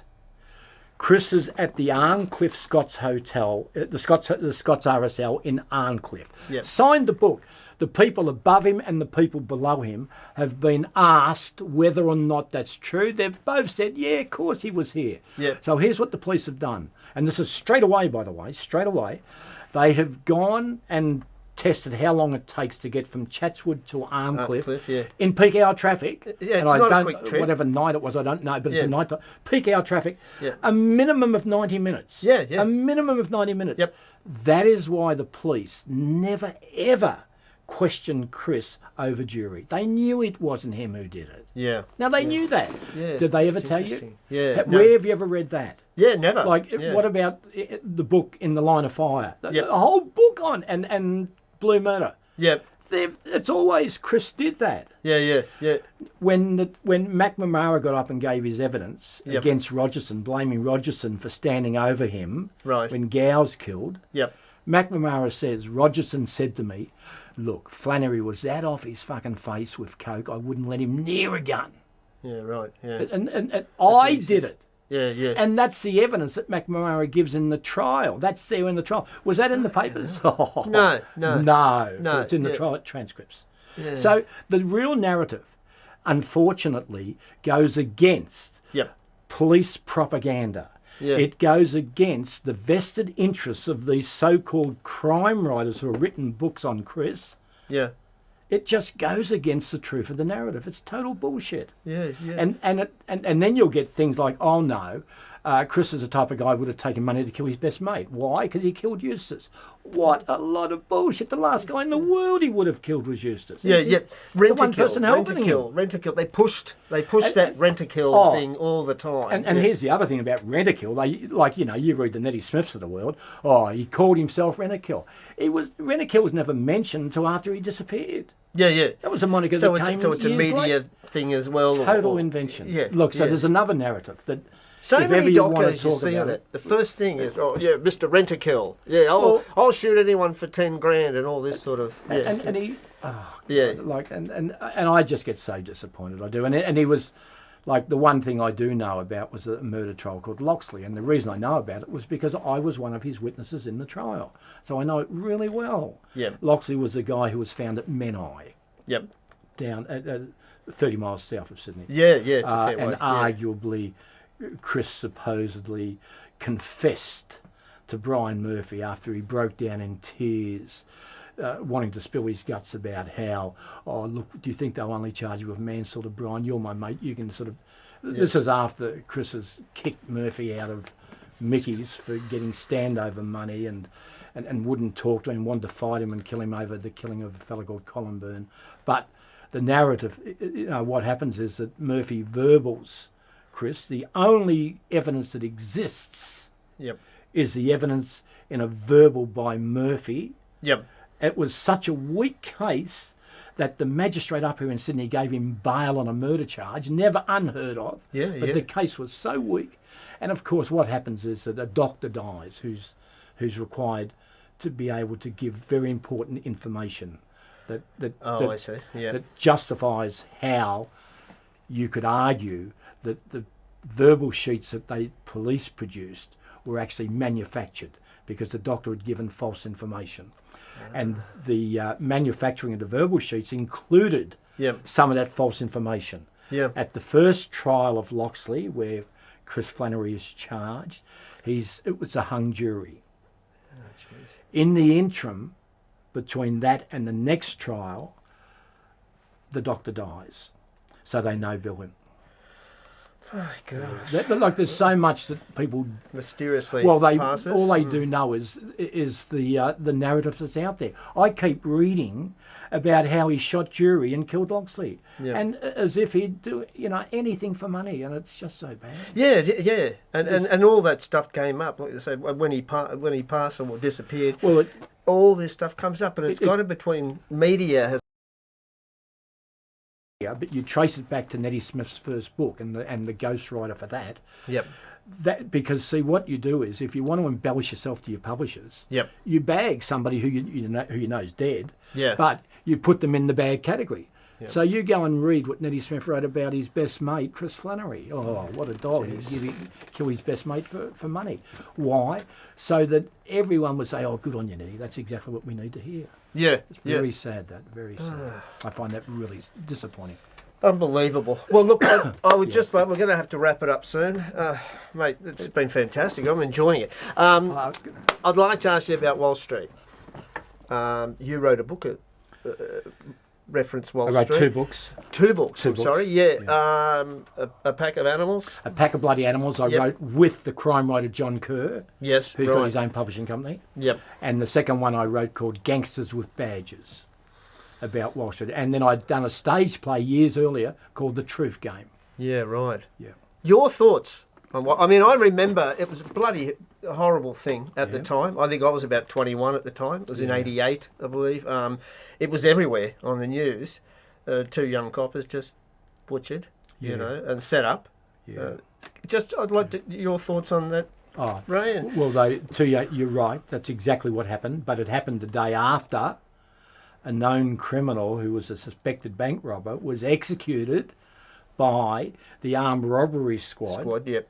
Chris is at the Arncliffe Scots Hotel, the Scots RSL in Arncliffe. Yep. Signed the book. The people above him and the people below him have been asked whether or not that's true. They've both said, yeah, of course he was here. Yep. So here's what the police have done. And this is straight away, by the way, straight away. They have gone and tested how long it takes to get from Chatswood to Arncliffe yeah. in peak hour traffic. Yeah, and it's not a quick trip. Whatever night it was, I don't know, but Yeah. it's a night time. Peak hour traffic, Yeah. a minimum of 90 minutes. Yeah. A minimum of 90 minutes. Yep. That is why the police never, ever questioned Chris over Jury. They knew it wasn't him who did it. Yeah. Now, they knew that. Yeah. Did they ever It's tell you? interesting. Yeah. No. Where have you ever read that? Yeah, never. Like, Yeah. what about the book In the Line of Fire? Yep. A whole book on and Blue Murder. Yep. It's always Chris did that. Yeah. When McNamara got up and gave his evidence against Rogerson, blaming Rogerson for standing over him when Gow's killed, McNamara says, Rogerson said to me, look, Flannery was that off his fucking face with coke, I wouldn't let him near a gun. Yeah, right, yeah. And I did it. Yeah. And that's the evidence that McNamara gives in the trial. That's there in the trial. Was that in the papers? No. It's in the trial transcripts. Yeah. So the real narrative, unfortunately, goes against police propaganda. Yeah. It goes against the vested interests of these so-called crime writers who have written books on Chris. Yeah. It just goes against the truth of the narrative. It's total bullshit. Yeah. And then you'll get things like, oh no, Chris is the type of guy who would have taken money to kill his best mate. Why? Because he killed Eustace. What a lot of bullshit. The last guy in the world he would have killed was Eustace. Yeah. Rent-a-kill. They pushed that rent-a-kill thing all the time. And here's the other thing about rent-a-kill. You read the Nettie Smiths of the world. Oh, he called himself Rent-a-kill. Rent-a-kill was never mentioned until after he disappeared. Yeah. That was a moniker that came So it's a media thing as well. Total invention. Yeah. Look, so there's another narrative that... So many docos you see on it. The first thing is, Mr. Rent-a-kill. Yeah, I'll shoot anyone for 10 grand and all this sort of. Yeah. And he, and I just get so disappointed. I do. And he was, like, the one thing I do know about was a murder trial called Loxley, and the reason I know about it was because I was one of his witnesses in the trial, so I know it really well. Yeah. Loxley was the guy who was found at Menai. Yep. Down at 30 miles south of Sydney. Yeah, it's a fair way. And arguably. Chris supposedly confessed to Brian Murphy after he broke down in tears, wanting to spill his guts about how, look, do you think they'll only charge you with manslaughter, Brian? You're my mate. You can sort of... This is after Chris has kicked Murphy out of Mickey's for getting standover money and wouldn't talk to him, wanted to fight him and kill him over the killing of a fellow called Colin Byrne. But the narrative, what happens is that Murphy verbals Chris. The only evidence that exists is the evidence in a verbal by Murphy. Yep. It was such a weak case that the magistrate up here in Sydney gave him bail on a murder charge, never unheard of. But the case was so weak. And of course what happens is that a doctor dies who's required to be able to give very important information that justifies how you could argue that the verbal sheets that police produced were actually manufactured because the doctor had given false information. And the manufacturing of the verbal sheets included some of that false information. At the first trial of Loxley, where Chris Flannery is charged, it was a hung jury. In the interim, between that and the next trial, the doctor dies. So they no-bill him. Oh, gosh. There's so much that people mysteriously passes. All they do know is the narrative that's out there. I keep reading about how he shot Jury and killed Loxley, and as if he'd do anything for money, and it's just so bad. Yeah, and all that stuff came up. Like I said, when he passed or disappeared, all this stuff comes up, and it's got it between media. But you trace it back to Nettie Smith's first book and the ghostwriter for that. Yep. Because see, what you do is, if you want to embellish yourself to your publishers, you bag somebody who you know is dead. Yeah. But you put them in the bad category. Yep. So you go and read what Nettie Smith wrote about his best mate, Chris Flannery. Oh, what a dog! He'd kill his best mate for money. Why? So that everyone would say, "Oh, good on you, Nettie. That's exactly what we need to hear." Yeah, it's very sad. Very sad. I find that really disappointing. Unbelievable. Well, look, I would just like, we're going to have to wrap it up soon. Mate, it's been fantastic. I'm enjoying it. I'd like to ask you about Wall Street. You wrote a book, reference Wall Street. I wrote 2 books. 2 books, sorry. Yeah. A Pack of Animals. A Pack of Bloody Animals I wrote with the crime writer John Kerr. Yes, who's got his own publishing company. Yep. And the second one I wrote called Gangsters with Badges, about Wall Street. And then I'd done a stage play years earlier called The Truth Game. Yeah, right. Yeah. Your thoughts I mean, I remember it was a bloody horrible thing at the time. I think I was about 21 at the time. It was in 88, I believe. It was everywhere on the news. 2 young coppers just butchered, you know, and set up. Yeah. I'd like your thoughts on that. Oh, Ray? Well, you're right. That's exactly what happened. But it happened the day after a known criminal who was a suspected bank robber was executed by the armed robbery squad. Yep.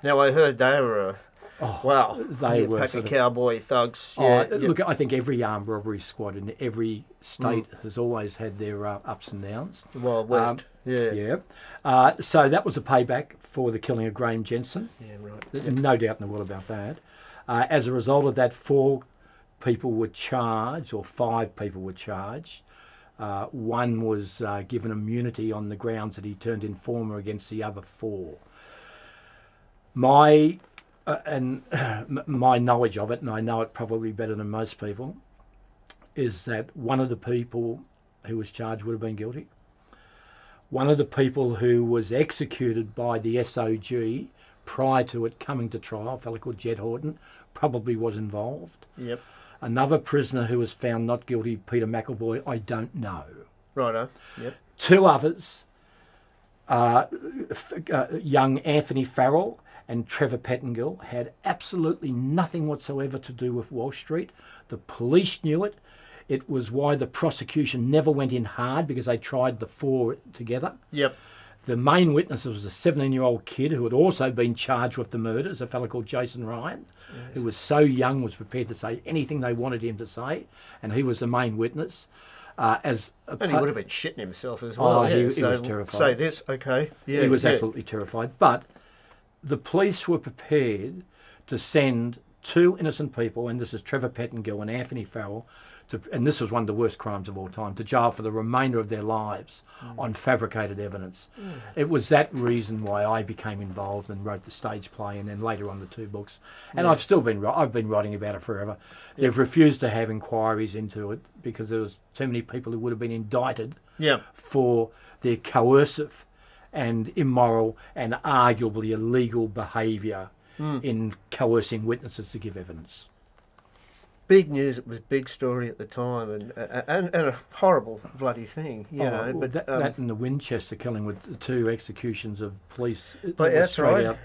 Now, I heard they were they were pack of cowboy thugs. Look, I think every armed robbery squad in every state has always had their ups and downs. Wild West. So that was a payback for the killing of Graham Jensen. Yeah, right. No doubt in the world about that. As a result of that, 4 people were charged, or 5 people were charged. One was given immunity on the grounds that he turned informer against the other 4. My knowledge of it, and I know it probably better than most people, is that one of the people who was charged would have been guilty. One of the people who was executed by the SOG prior to it coming to trial, a fellow called Jed Horton, probably was involved. Yep. Another prisoner who was found not guilty, Peter McElvoy, I don't know. Righto. Yep. 2 others, young Anthony Farrell and Trevor Pettingill, had absolutely nothing whatsoever to do with Wall Street. The police knew it. It was why the prosecution never went in hard, because they tried the 4 together. Yep. The main witness was a 17-year-old kid who had also been charged with the murders, a fellow called Jason Ryan, who was so young, was prepared to say anything they wanted him to say, and he was the main witness. And he would have been shitting himself as well. He was terrified. Say this, okay. Yeah, he was absolutely terrified. But the police were prepared to send 2 innocent people, and this is Trevor Pettingill and Anthony Farrell, and this was one of the worst crimes of all time, to jail for the remainder of their lives on fabricated evidence. It was that reason why I became involved and wrote the stage play, and then later on the 2 books. And I've been writing about it forever. They've refused to have inquiries into it because there was too many people who would have been indicted for their coercive and immoral and arguably illegal behaviour in coercing witnesses to give evidence. Big news. It was a big story at the time, and a horrible bloody thing, you know. Well, but that and the Winchester killing with the 2 executions of police. But that's right.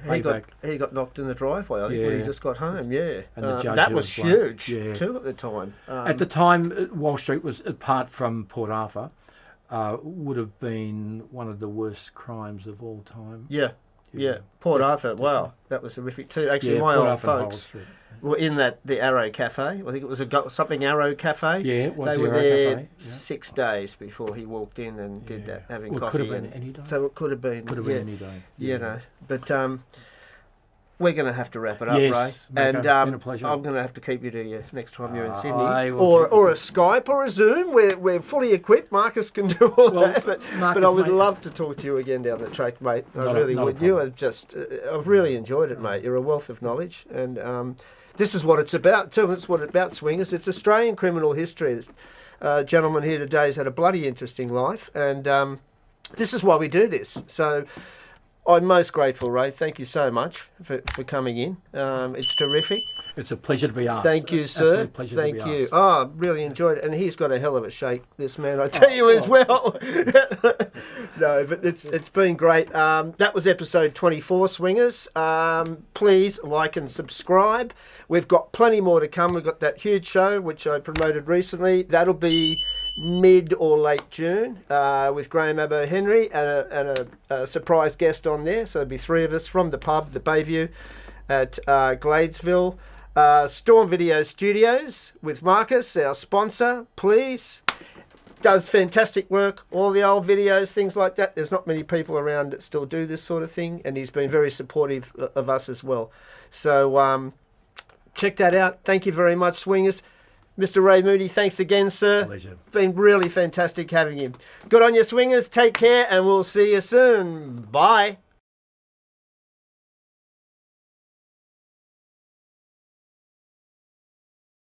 He got knocked in the driveway. I think when he just got home. Yeah, and the judge that was huge too at the time. At the time, Wall Street was, apart from Port Arthur, would have been one of the worst crimes of all time. Yeah. Port Arthur. Wow, that was horrific too. Actually, my old folks were in the Arrow Cafe. I think it was something Arrow Cafe. Yeah, it was. They the were Arrow there Cafe. 6 days before he walked in and did that, having coffee. Could have been any day. So it could have been. Could have been any day. You know, but we're going to have to wrap it up, yes, Ray. And been a pleasure. I'm going to have to keep you to you next time you're in Sydney, or a Skype or a Zoom. We're fully equipped. Marcus can do all that, but I would love to talk to you again down the track, mate. I really would. You are just, I've really enjoyed it, mate. You're a wealth of knowledge, and this is what it's about too. It's what it's about, Swingers. It's Australian criminal history. This gentleman here today has had a bloody interesting life, and this is why we do this. So I'm most grateful, Ray. Thank you so much for coming in. It's terrific. It's a pleasure to be asked. Thank you, sir. Thank you. Oh, really enjoyed it. And he's got a hell of a shake, this man, I tell you as well. No, but it's been great. That was episode 24, Swingers. Please like and subscribe. We've got plenty more to come. We've got that huge show, which I promoted recently. That'll be mid or late June with Graham Abbo Henry and a surprise guest on there. So there'll be 3 of us from the pub, the Bayview at Gladesville. Storm Video Studios with Marcus, our sponsor, please. Does fantastic work, all the old videos, things like that. There's not many people around that still do this sort of thing, and he's been very supportive of us as well. So check that out. Thank you very much, Swingers. Mr. Ray Mooney, thanks again, sir. Pleasure. Been really fantastic having you. Good on you, Swingers. Take care, and we'll see you soon. Bye.